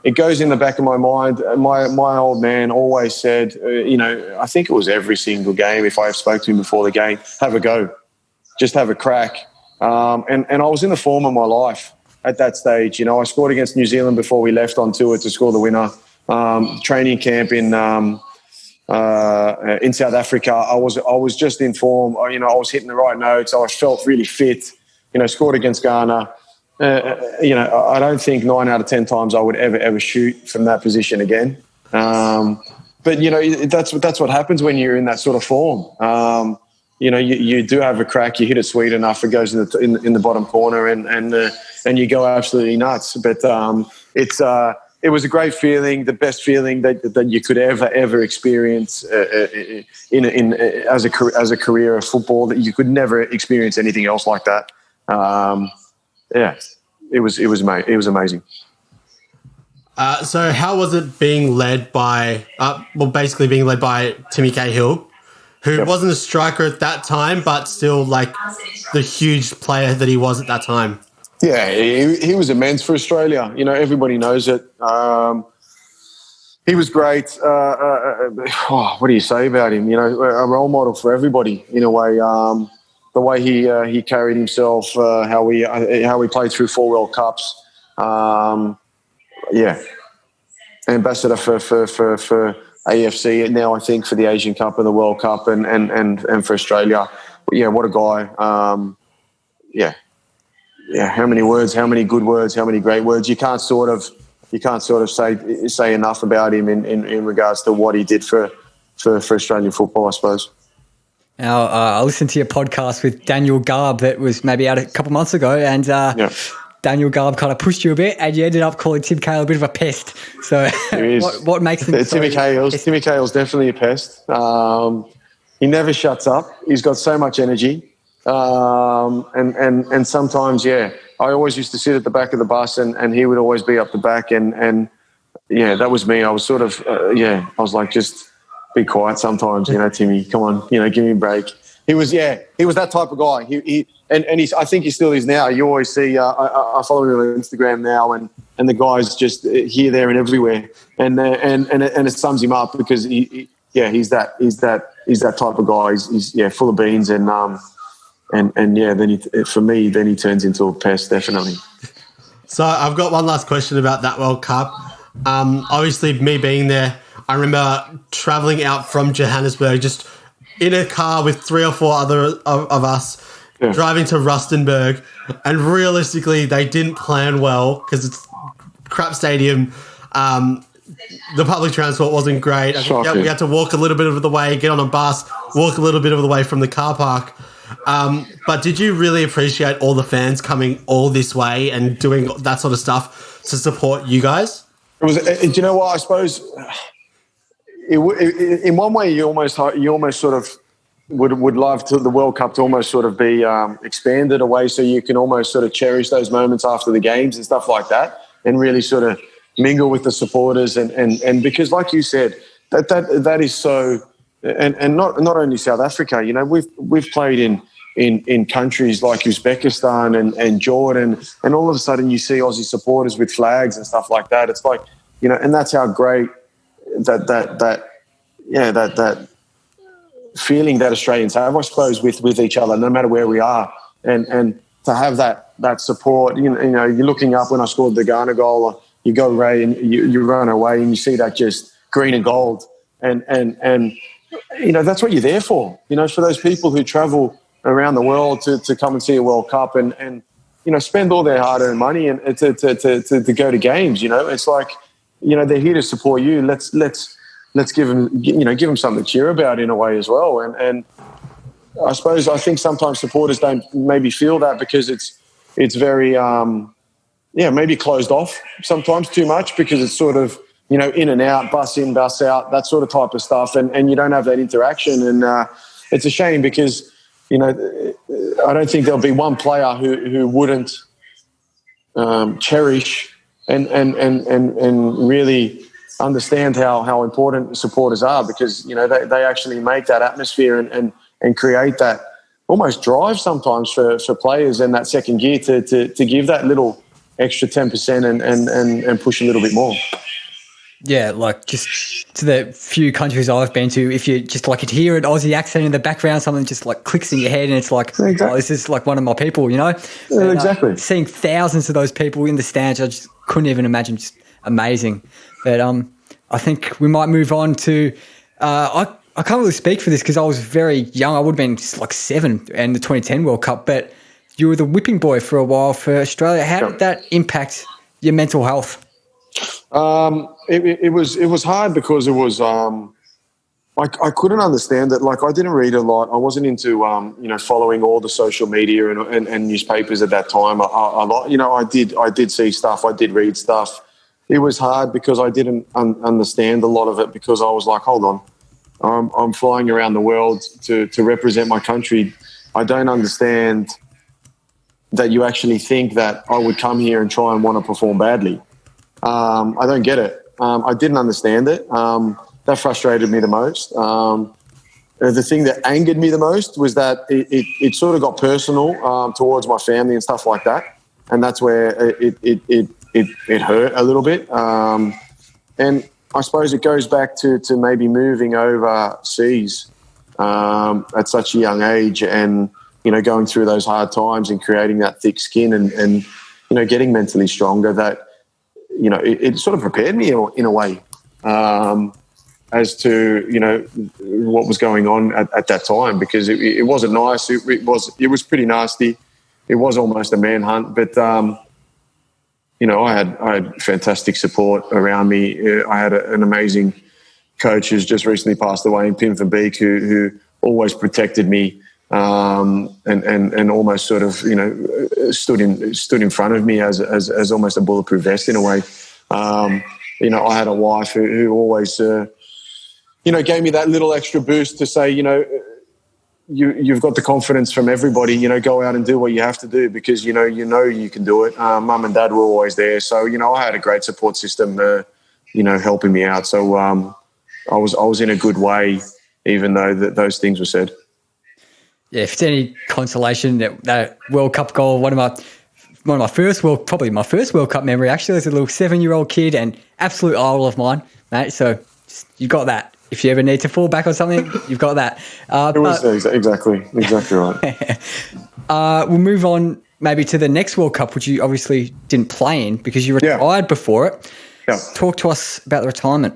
It goes in the back of my mind. My old man always said, I think it was every single game, if I have spoke to him before the game, have a go, just have a crack. And I was in the form of my life at that stage. I scored against New Zealand before we left on tour to score the winner. Training camp in South Africa, I was just in form. I was hitting the right notes. I felt really fit. Scored against Ghana. I don't think 9 out of 10 times I would ever shoot from that position again. But that's what happens when you're in that sort of form. You do have a crack. You hit it sweet enough. It goes in the bottom corner, and you go absolutely nuts. But it was a great feeling, the best feeling that you could ever experience as a career of football. That you could never experience anything else like that. It was amazing. So how was it being led by, basically being led by Timmy Cahill, who wasn't a striker at that time, but still like the huge player that he was at that time? Yeah, he was immense for Australia. Everybody knows it. He was great. What do you say about him? A role model for everybody in a way. The way he carried himself, how we played through 4 World Cups. Ambassador for AFC now, I think, for the Asian Cup and the World Cup and for Australia. Yeah, what a guy. How many words, how many good words, how many great words. You can't sort of say enough about him in regards to what he did for Australian football, I suppose. Now, I listened to your podcast with Daniel Garb that was maybe out a couple months ago, and Daniel Garb kind of pushed you a bit, and you ended up calling Tim Cahill a bit of a pest. So what makes him Timmy Cahill's definitely a pest. He never shuts up. He's got so much energy. And sometimes, I always used to sit at the back of the bus and he would always be up the back and that was me. I was sort of, I was like, just be quiet sometimes, Timmy, come on, give me a break. He was that type of guy. I think he still is now. You always see, I follow him on Instagram now and the guy's just here, there and everywhere. And it sums him up because he's that type of guy. He's full of beans and then he turns into a pest, definitely. So I've got one last question about that World Cup. Obviously, me being there, I remember traveling out from Johannesburg just in a car with 3 or 4 other of us driving to Rustenburg, and realistically, they didn't plan well because it's crap stadium. The public transport wasn't great. We had to walk a little bit of the way, get on a bus, walk a little bit of the way from the car park. But did you really appreciate all the fans coming all this way and doing that sort of stuff to support you guys? It was. Do you know what? I suppose in one way you almost sort of would love to the World Cup to almost sort of be expanded away, so you can almost sort of cherish those moments after the games and stuff like that, and really sort of mingle with the supporters and because, like you said, that is so. And not only South Africa, we've played in countries like Uzbekistan and Jordan, and all of a sudden you see Aussie supporters with flags and stuff like that. It's like, and that's how great that feeling that Australians have, I suppose, with each other, no matter where we are, and to have that support. You're looking up when I scored the Ghana goal, you go away and you run away and you see that just green and gold, and that's what you're there for. For those people who travel around the world to come and see a World Cup and spend all their hard-earned money and to go to games. It's like, they're here to support you. Let's give them something to cheer about in a way as well. And I think sometimes supporters don't maybe feel that because it's very maybe closed off sometimes too much, because it's sort of in and out, bus in, bus out, that sort of type of stuff, and you don't have that interaction. And it's a shame because I don't think there'll be one player who wouldn't cherish and really understand how important supporters are, because they actually make that atmosphere and create that almost drive sometimes for players in that second gear to give that little extra 10% and push a little bit more. Yeah, like just to the few countries I've been to, if you just like could hear an Aussie accent in the background, something just like clicks in your head and it's like, Exactly. Oh, this is like one of my people, Yeah, exactly. Seeing thousands of those people in the stands, I just couldn't even imagine. Just amazing. But I think we might move on to I can't really speak for this because I was very young. I would have been just like 7 in the 2010 World Cup, but you were the whipping boy for a while for Australia. How did that impact your mental health? It was hard because it was I couldn't understand it. Like, I didn't read a lot. I wasn't into following all the social media and newspapers at that time a lot. I did see stuff. I did read stuff. It was hard because I didn't understand a lot of it, because I was like, hold on, I'm flying around the world to represent my country. I don't understand that you actually think that I would come here and try and want to perform badly. I don't get it. I didn't understand it. That frustrated me the most. The thing that angered me the most was that it sort of got personal towards my family and stuff like that, and that's where it hurt a little bit. And I suppose it goes back to maybe moving overseas at such a young age, and going through those hard times and creating that thick skin and getting mentally stronger. That it sort of prepared me in a way as to what was going on at that time, because it wasn't nice. It was pretty nasty. It was almost a manhunt, but I had fantastic support around me. I had an amazing coach who's just recently passed away, in Pim van Beek, who always protected me and almost sort of stood in front of me as almost a bulletproof vest in a way. I had a wife who always gave me that little extra boost to say, you've got the confidence from everybody. Go out and do what you have to do, because you can do it. Mum and Dad were always there, so I had a great support system, helping me out. So I was in a good way, even though those things were said. Yeah, if it's any consolation, that World Cup goal, my first World Cup memory, actually, as a little 7-year-old kid, and absolute idol of mine, mate. So you got that. If you ever need to fall back on something, you've got that. It was exactly right. We'll move on maybe to the next World Cup, which you obviously didn't play in because you retired before it. Yeah. Talk to us about the retirement.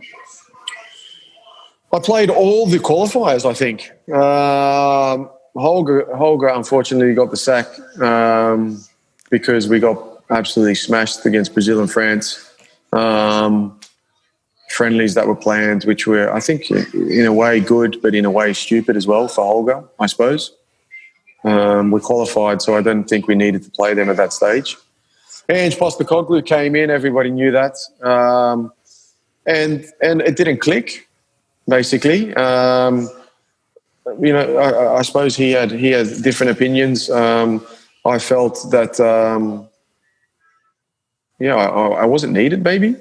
I played all the qualifiers, I think. Holger unfortunately got the sack because we got absolutely smashed against Brazil and France. Friendlies that were planned, which were, I think, in a way good, but in a way stupid as well for Holger, I suppose. We qualified, so I don't think we needed to play them at that stage. Ange Postecoglou came in, everybody knew that. And it didn't click, basically. I suppose he had different opinions. I felt that, I wasn't needed, maybe.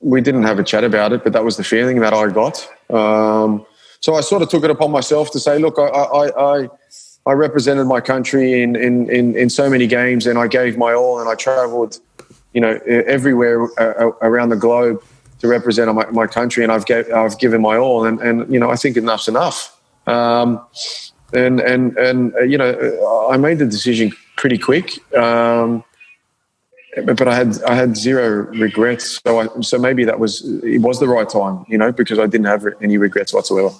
We didn't have a chat about it, but that was the feeling that I got. So I sort of took it upon myself to say, look, I represented my country in so many games, and I gave my all, and I travelled, everywhere around the globe to represent my country, and I've given my all, and I think enough's enough. I made the decision pretty quick. But I had zero regrets, so maybe it was the right time, because I didn't have any regrets whatsoever.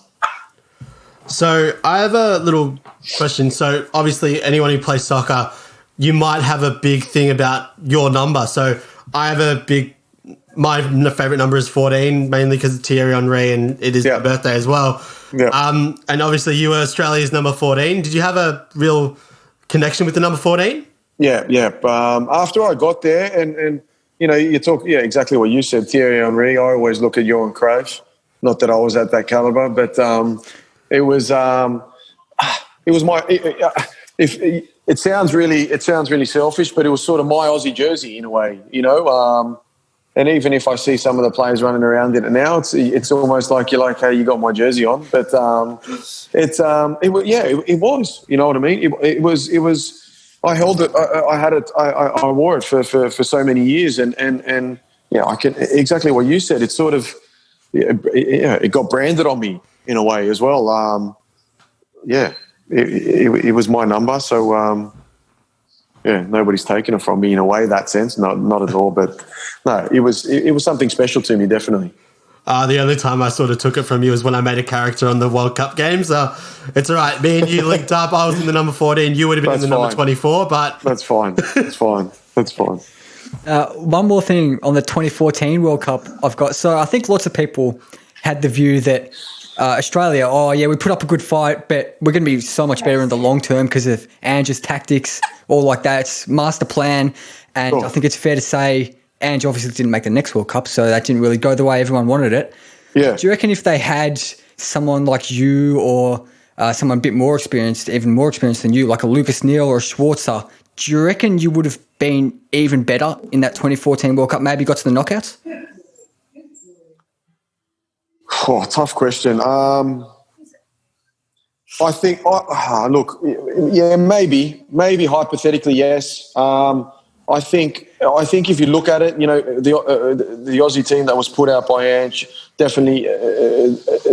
So I have a little question. So obviously, anyone who plays soccer, you might have a big thing about your number. So I have my favorite number is 14, mainly because of Thierry Henry, and it is my birthday as well. Yeah. And obviously, you were Australia's number 14. Did you have a real connection with the number 14? Yeah. After I got there, and you talk, exactly what you said, Thierry Henry. I always look at Johan Cruyff. Not that I was at that caliber, but it was my. If it sounds really selfish, but it was sort of my Aussie jersey in a way, you know. And even if I see some of the players running around in it now, it's almost like you're like, hey, you got my jersey on. But it was, you know what I mean? It was. I held it. I had it. I wore it for so many years, and I can exactly what you said. It's sort of it got branded on me in a way as well. It was my number, so nobody's taken it from me in a way, that sense. Not at all, but no, it was something special to me, definitely. The only time I sort of took it from you was when I made a character on the World Cup games. It's all right. Me and you linked up. I was in the number 14. You would have been in the number 24, but... That's fine. That's fine. One more thing on the 2014 World Cup I've got. So I think lots of people had the view that Australia, we put up a good fight, but we're going to be so much better in the long term because of Ange's tactics, all like that. It's master plan. And I think it's fair to say Ange obviously didn't make the next World Cup, so that didn't really go the way everyone wanted it. Yeah. Do you reckon if they had someone like you or someone a bit more experienced, even more experienced than you, like a Lucas Neal or a Schwarzer, do you reckon you would have been even better in that 2014 World Cup, maybe got to the knockouts? Oh, tough question. I think, maybe hypothetically, yes. I think if you look at it, you know, the Aussie team that was put out by Ange definitely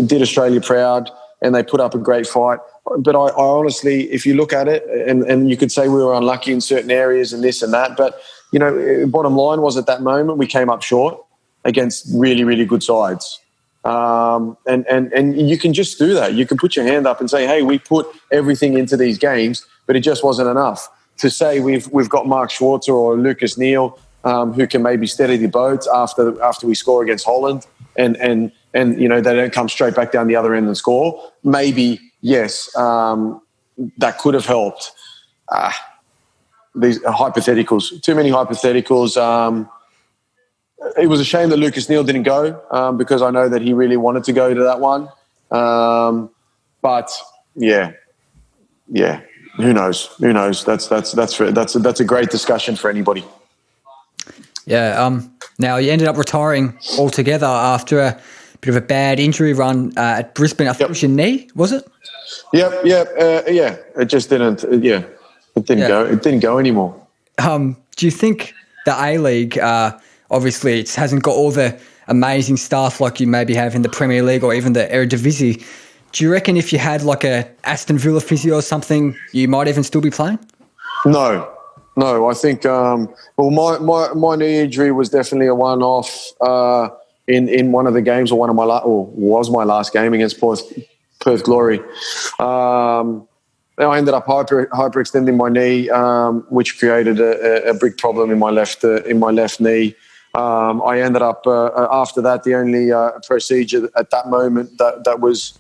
did Australia proud, and they put up a great fight. But I honestly, if you look at it, and you could say we were unlucky in certain areas and this and that, but you know, bottom line was at that moment we came up short against really, really good sides. And you can just do that. You can put your hand up and say, hey, we put everything into these games, but it just wasn't enough. To say we've got Mark Schwarzer or Lucas Neal who can maybe steady the boat after we score against Holland and you know, they don't come straight back down the other end and score. Maybe, yes, that could have helped. These hypotheticals, too many hypotheticals. It was a shame that Lucas Neal didn't go because I know that he really wanted to go to that one. But yeah. Who knows? That's a great discussion for anybody. Yeah. Now you ended up retiring altogether after a bit of a bad injury run at Brisbane. I think it was your knee, was it? Yep. It just didn't. It didn't go. It didn't go anymore. Do you think the A-League, obviously, it hasn't got all the amazing staff like you maybe have in the Premier League or even the Eredivisie? Do you reckon if you had like a Aston Villa physio or something, you might even still be playing? No. I think my knee injury was definitely a one-off in one of the games, or was my last game against Perth Glory. I ended up hyperextending my knee, which created a big problem in my left knee. I ended up after that, the only procedure at that moment that was,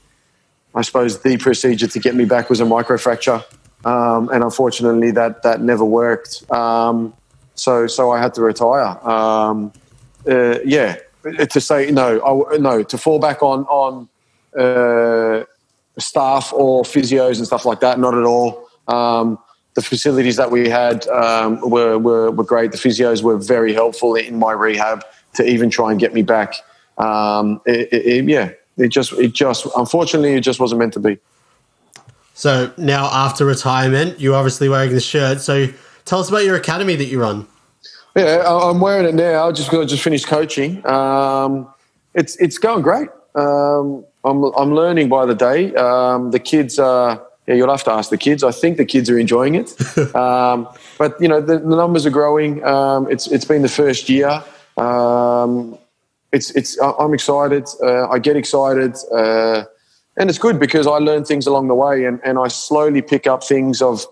I suppose, the procedure to get me back was a microfracture, and unfortunately that never worked. So I had to retire. To say no, to fall back on staff or physios and stuff like that, not at all. The facilities that we had were great. The physios were very helpful in my rehab to even try and get me back. It just unfortunately it just wasn't meant to be. So now after retirement, you're obviously wearing the shirt. So tell us about your academy that you run. Yeah, I'm wearing it now. I just finished coaching. It's going great. I'm learning by the day. The kids are. Yeah, you'll have to ask the kids. I think the kids are enjoying it. But you know, the numbers are growing. It's been the first year. I'm excited. I get excited, and it's good because I learn things along the way, and I slowly pick up things of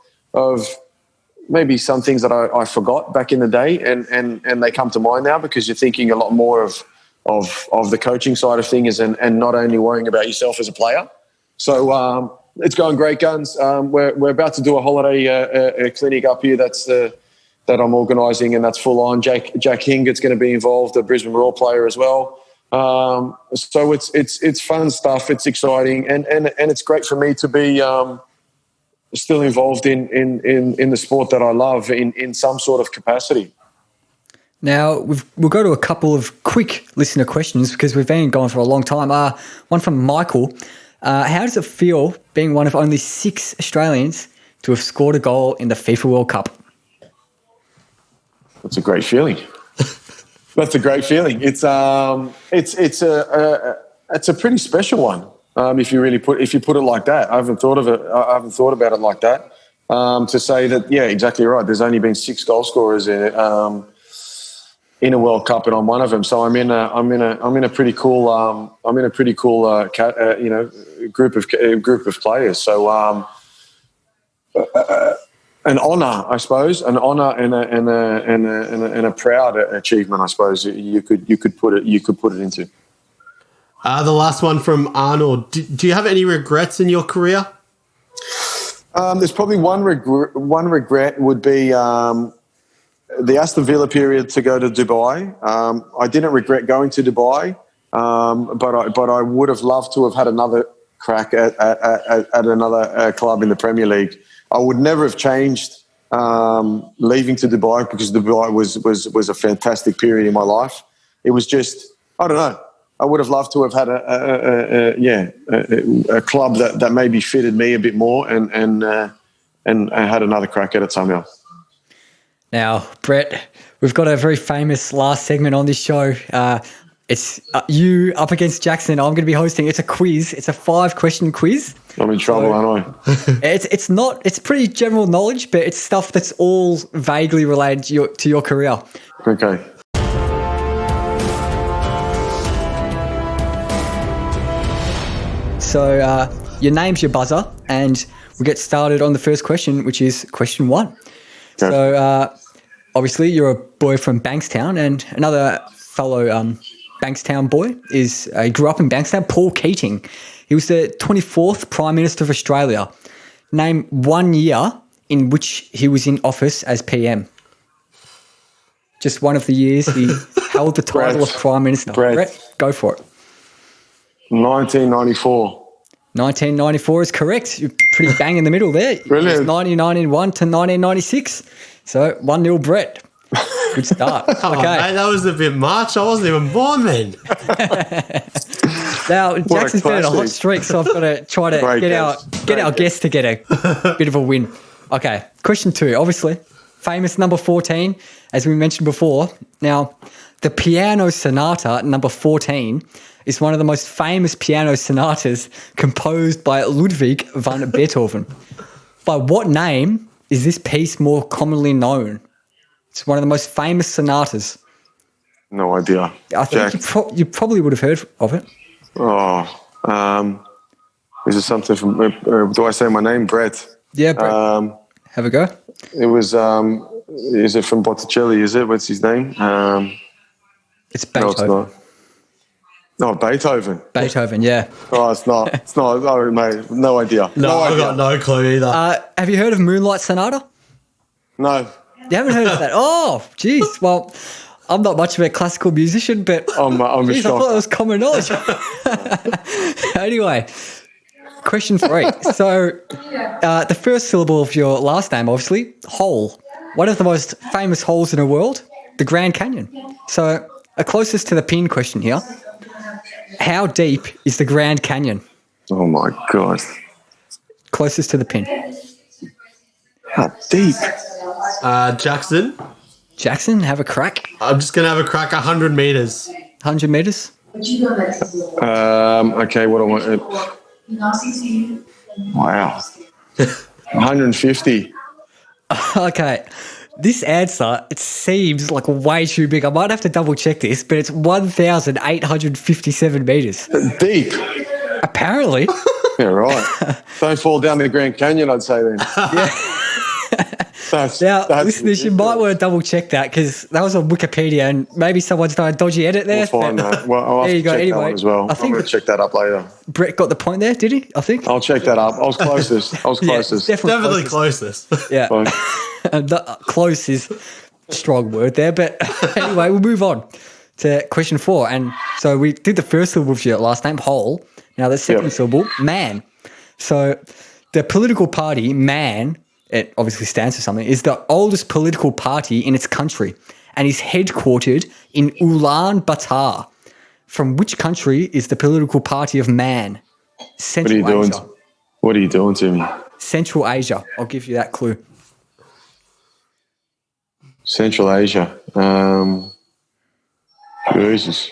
maybe some things that I forgot back in the day, and they come to mind now because you're thinking a lot more of the coaching side of things, and not only worrying about yourself as a player. So it's going great guns. We're about to do a holiday clinic up here that I'm organising, and that's full on. Jack Hingett's going to be involved, a Brisbane Roar player as well. So it's fun stuff. It's exciting, and it's great for me to be still involved in the sport that I love in some sort of capacity. Now, we'll go to a couple of quick listener questions because we've been going for a long time. One from Michael. How does it feel being one of only 6 Australians to have scored a goal in the FIFA World Cup? That's a great feeling. That's a great feeling. It's a pretty special one. If you put it like that. I haven't thought about it like that. To say that, yeah, exactly right. There's only been 6 goal scorers in a World Cup, and I'm one of them. So I'm in a pretty cool group of players. So an honour, I suppose, and a proud achievement, I suppose you could put it into. The last one from Arnold. Do you have any regrets in your career? There's probably one regret would be the Aston Villa period to go to Dubai. I didn't regret going to Dubai, but I would have loved to have had another crack at another club in the Premier League. I would never have changed leaving to Dubai because Dubai was a fantastic period in my life. It was just, I don't know. I would have loved to have had a club that maybe fitted me a bit more and had another crack at it somehow. Now, Brett, we've got a very famous last segment on this show. It's you up against Jackson. I'm going to be hosting. It's a quiz. It's a 5-question quiz. I'm in trouble, aren't I? It's pretty general knowledge, but it's stuff that's all vaguely related to your career. Okay. So your name's your buzzer, and we'll get started on the first question, which is question 1. Okay. So obviously you're a boy from Bankstown, and another fellow Bankstown boy he grew up in Bankstown, Paul Keating. He was the 24th Prime Minister of Australia. Name 1 year in which he was in office as PM. Just one of the years he held the title of Prime Minister. Brett, go for it. 1994. 1994 is correct. You're pretty bang in the middle there. Brilliant. It's 1991 to 1996. So 1-0 Brett. Good start. Oh, okay. mate, that was a bit much. I wasn't even born then. Now, Jackson's been in a hot streak, so I've got to try to get our guests to get a bit of a win. Okay, question 2. Obviously, famous number 14, as we mentioned before. Now, the Piano Sonata number 14 is one of the most famous piano sonatas composed by Ludwig van Beethoven. By what name is this piece more commonly known? It's one of the most famous sonatas. No idea. I think you probably would have heard of it. Oh, is it something from? Do I say my name, Brett? Yeah, Brett. Have a go. It was. Is it from Botticelli? Is it? What's his name? It's Beethoven. No, it's not. No, Beethoven. Beethoven, yeah. Oh, it's not. It's not. Oh, mate, no idea. No, I've got no clue either. Have you heard of Moonlight Sonata? No. You haven't heard of that? Oh, geez. Well, I'm not much of a classical musician, but I'm geez, I shocked. thought it was common knowledge. Anyway, question 3. So the first syllable of your last name, obviously, hole. One of the most famous holes in the world, the Grand Canyon. So a closest to the pin question here. How deep is the Grand Canyon? Oh, my God. Closest to the pin. How deep? Jackson. Jackson, have a crack. I'm just going to have a crack 100 metres. 100 metres? Okay, what do I want? Wow. 150. Okay. This answer, it seems like way too big. I might have to double check this, but it's 1,857 metres. Deep. Apparently. Yeah, right. Don't fall down the Grand Canyon, I'd say then. Yeah. That's listeners, you might want to double check that because that was on Wikipedia and maybe someone's done a dodgy edit there. We'll find that. Well, I'll have to check that one as well. I'm going to check that up later. Brett got the point there, did he? I think. I'll check that up. I was closest. Yeah, definitely closest. Yeah. Close is a strong word there. But anyway, we'll move on to question 4. And so we did the first syllable of your last name, hole. Now the second syllable, man. So The political party, MAN, it obviously stands for something, is the oldest political party in its country and is headquartered in Ulaanbaatar. From which country is the political party of MAN? Central Asia. What are you doing to me? Central Asia. I'll give you that clue. Central Asia. Jesus.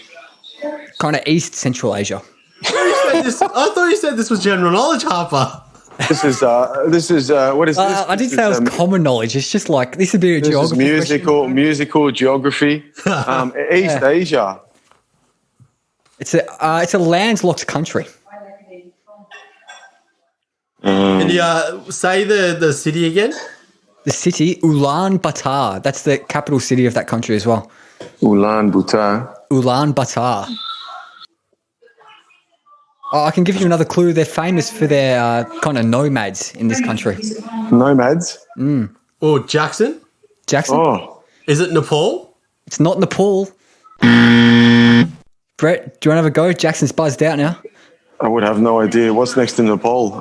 Kind of East Central Asia. I thought you said this was general knowledge, Harper. This is what is this? I didn't say it was common knowledge. It's just like, this would be a geography musical geography. East Asia. It's a landlocked country. Can you say the city again? The city, Ulaanbaatar. That's the capital city of that country as well. Ulaanbaatar. Ulaanbaatar. Oh, I can give you another clue. They're famous for their kind of nomads in this country. Nomads? Or Jackson? Jackson? Oh. Is it Nepal? It's not Nepal. Brett, do you want to have a go? Jackson's buzzed out now. I would have no idea. What's next to Nepal?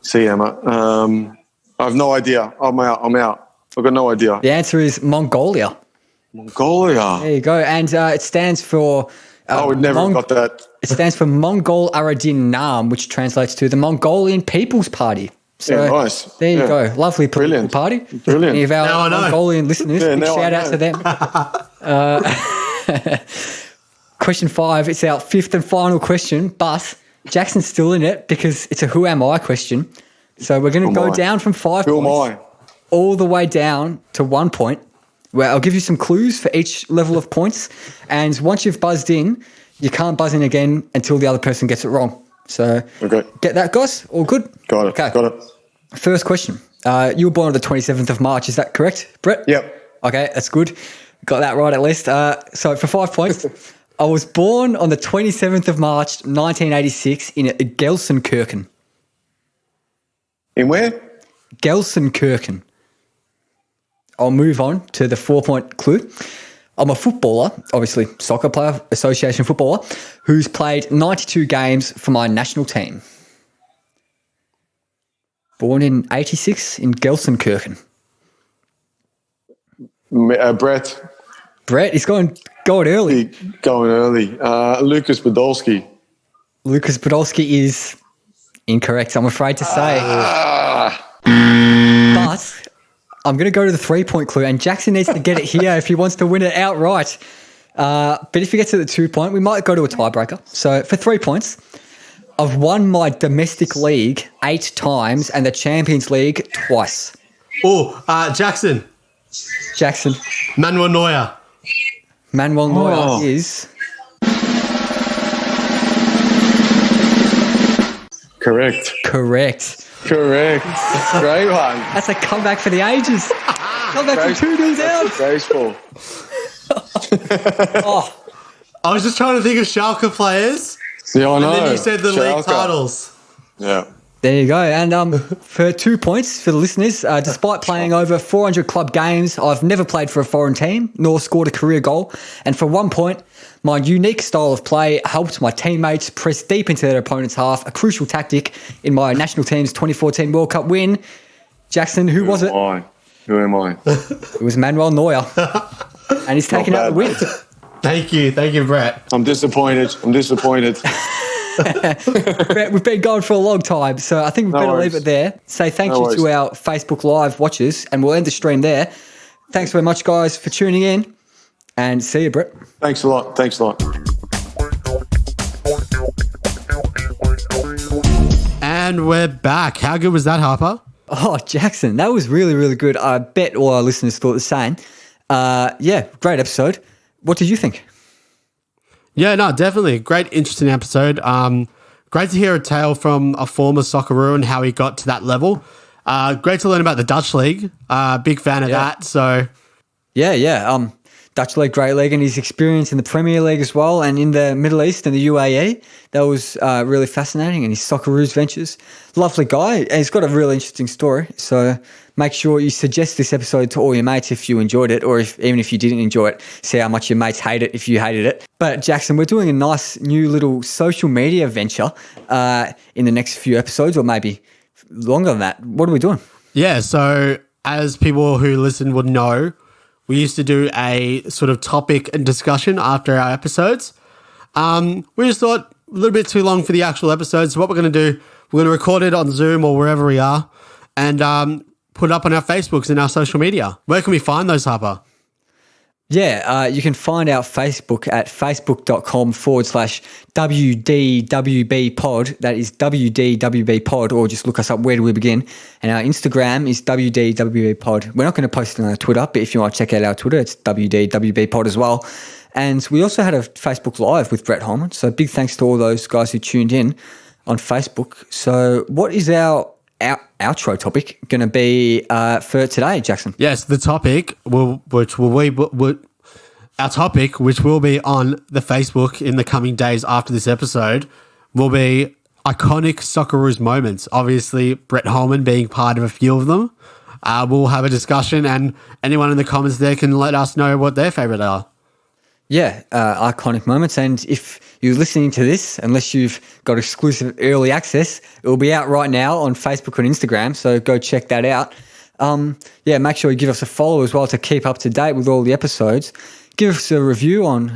See, Emma. I have no idea. I'm out. I've got no idea. The answer is Mongolia. Mongolia. There you go. And it stands for... I would never have got that. It stands for Mongol Aradin Nam, which translates to the Mongolian People's Party. So yeah, nice. There you go. Lovely political party. Brilliant. Any of our Mongolian listeners, big shout out to them. Question 5. It's our 5th and final question, but Jackson's still in it because it's a who am I question. So we're going to go down from 5 points. Who am I? All the way down to 1 point. Where I'll give you some clues for each level of points. And once you've buzzed in, you can't buzz in again until the other person gets it wrong. So get that, guys? All good? Got it. Okay. Got it. First question. You were born on the 27th of March. Is that correct, Brett? Yep. Okay, that's good. Got that right at least. So for 5 points, I was born on the 27th of March, 1986 in Gelsenkirchen. In where? Gelsenkirchen. I'll move on to the 4-point clue. I'm a footballer, obviously soccer player, association footballer, who's played 92 games for my national team. Born in 86 in Gelsenkirchen. Brett. Brett, he's going early. Going early. Lucas Podolski. Lucas Podolski is incorrect, I'm afraid to say. But I'm going to go to the 3-point clue, and Jackson needs to get it here if he wants to win it outright. But if he gets to the 2-point, we might go to a tiebreaker. So for 3 points, I've won my domestic league 8 times and the Champions League twice. Oh, Jackson. Jackson. Manuel Neuer. Manuel Neuer is... Correct. Great one. That's a comeback for the ages. Comeback from 2-0 down. Graceful. I was just trying to think of Schalke players. Yeah, I know. And then you said the league titles. Yeah. There you go. And for 2 points for the listeners, despite playing over 400 club games, I've never played for a foreign team nor scored a career goal. And for 1 point, my unique style of play helped my teammates press deep into their opponent's half, a crucial tactic in my national team's 2014 World Cup win. Jackson, who was it? Who am I? It was Manuel Neuer. And he's taking out the win. Thank you, Brett. I'm disappointed. Brett, we've been going for a long time, so I think we better leave it there. Say thank you to our Facebook Live watchers, and we'll end the stream there. Thanks very much, guys, for tuning in, and see you, Brett. Thanks a lot. And we're back. How good was that, Harper? Oh, Jackson, that was really, really good. I bet all our listeners thought the same. Great episode. What did you think? Yeah, no, definitely. Great, interesting episode. Great to hear a tale from a former Socceroo and how he got to that level. Great to learn about the Dutch League. Big fan of that. So, Yeah. Dutch League, Great League, and his experience in the Premier League as well, and in the Middle East and the UAE. That was really fascinating, and his Socceroos ventures. Lovely guy, and he's got a really interesting story. So make sure you suggest this episode to all your mates if you enjoyed it, or even if you didn't enjoy it, see how much your mates hate it if you hated it. But Jackson, we're doing a nice new little social media venture in the next few episodes, or maybe longer than that. What are we doing? Yeah, so as people who listen would know, we used to do a sort of topic and discussion after our episodes. We just thought a little bit too long for the actual episodes. So what we're going to do, we're going to record it on Zoom or wherever we are and put it up on our Facebooks and our social media. Where can we find those, Harper? Yeah, you can find our Facebook at facebook.com/WDWB pod. That is WDWB pod, or just look us up, Where Do We Begin? And our Instagram is WDWB pod. We're not going to post it on our Twitter, but if you want to check out our Twitter, it's WDWB pod as well. And we also had a Facebook Live with Brett Holman. So big thanks to all those guys who tuned in on Facebook. So what is our outro topic going to be for today, Jackson? Yes, the topic which will be on the Facebook in the coming days after this episode will be iconic Socceroos moments. Obviously, Brett Holman being part of a few of them. We'll have a discussion, and anyone in the comments there can let us know what their favourite are. Yeah, iconic moments. And if you're listening to this, unless you've got exclusive early access, it will be out right now on Facebook and Instagram. So go check that out. Make sure you give us a follow as well to keep up to date with all the episodes. Give us a review on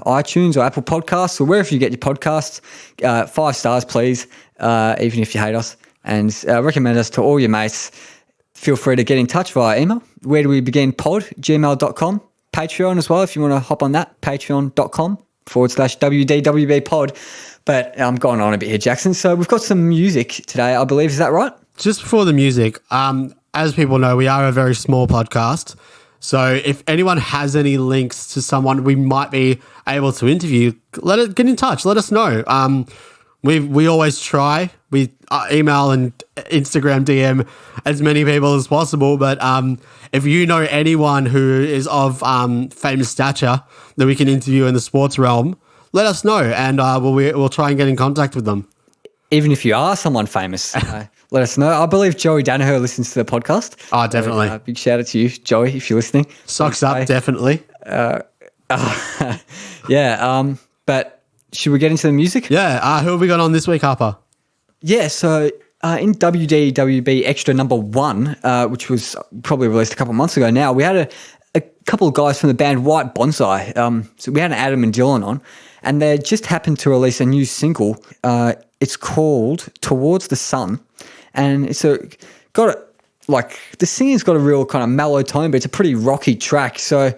iTunes or Apple Podcasts or wherever you get your podcasts. 5 stars, please, even if you hate us. And recommend us to all your mates. Feel free to get in touch via email. Where do we begin pod? gmail.com. Patreon as well, if you want to hop on that, patreon.com/WDWB pod. But I'm going on a bit here, Jackson. So we've got some music today, I believe. Is that right? Just before the music, as people know, we are a very small podcast. So if anyone has any links to someone we might be able to interview, get in touch. Let us know. We always try. We email and Instagram DM as many people as possible. But if you know anyone who is of famous stature that we can interview in the sports realm, let us know, and we'll try and get in contact with them. Even if you are someone famous, let us know. I believe Joey Danaher listens to the podcast. Oh, definitely. So, big shout out to you, Joey, if you're listening. Socks up, definitely. But should we get into the music? Yeah. Who have we got on this week, Harper? Yeah, so in WDWB Extra number 1, which was probably released a couple of months ago now, we had a couple of guys from the band White Bonsai. So we had Adam and Dylan on, and they just happened to release a new single. It's called Towards the Sun, and the singing's got a real kind of mellow tone, but it's a pretty rocky track. So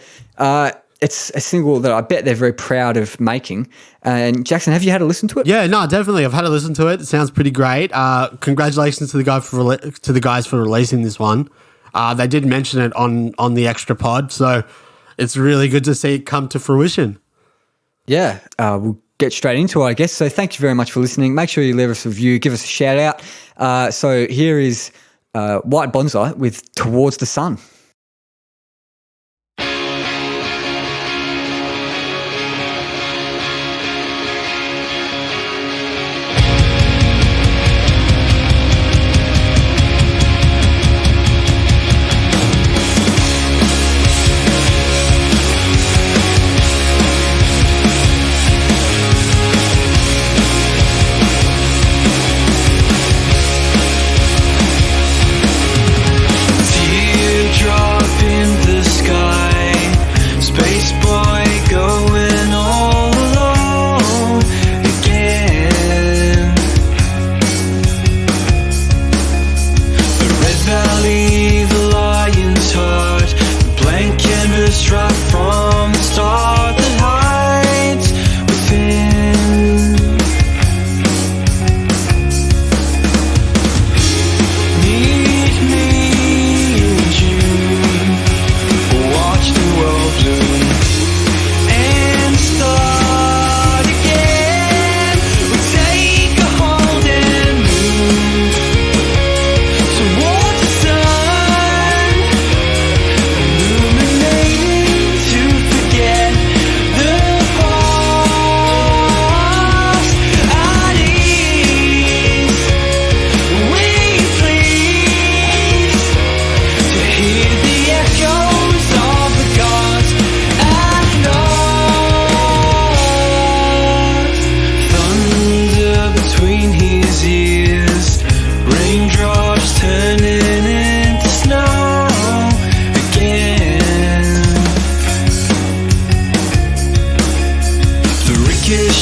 it's a single that I bet they're very proud of making. And Jackson, have you had a listen to it? Yeah, no, definitely. I've had a listen to it. It sounds pretty great. Congratulations to the guys for releasing this one. They did mention it on the Extra pod, so it's really good to see it come to fruition. Yeah, we'll get straight into it, I guess. So thank you very much for listening. Make sure you leave us a review, give us a shout out. So here is White Bonsai with Towards the Sun. Teardrops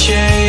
share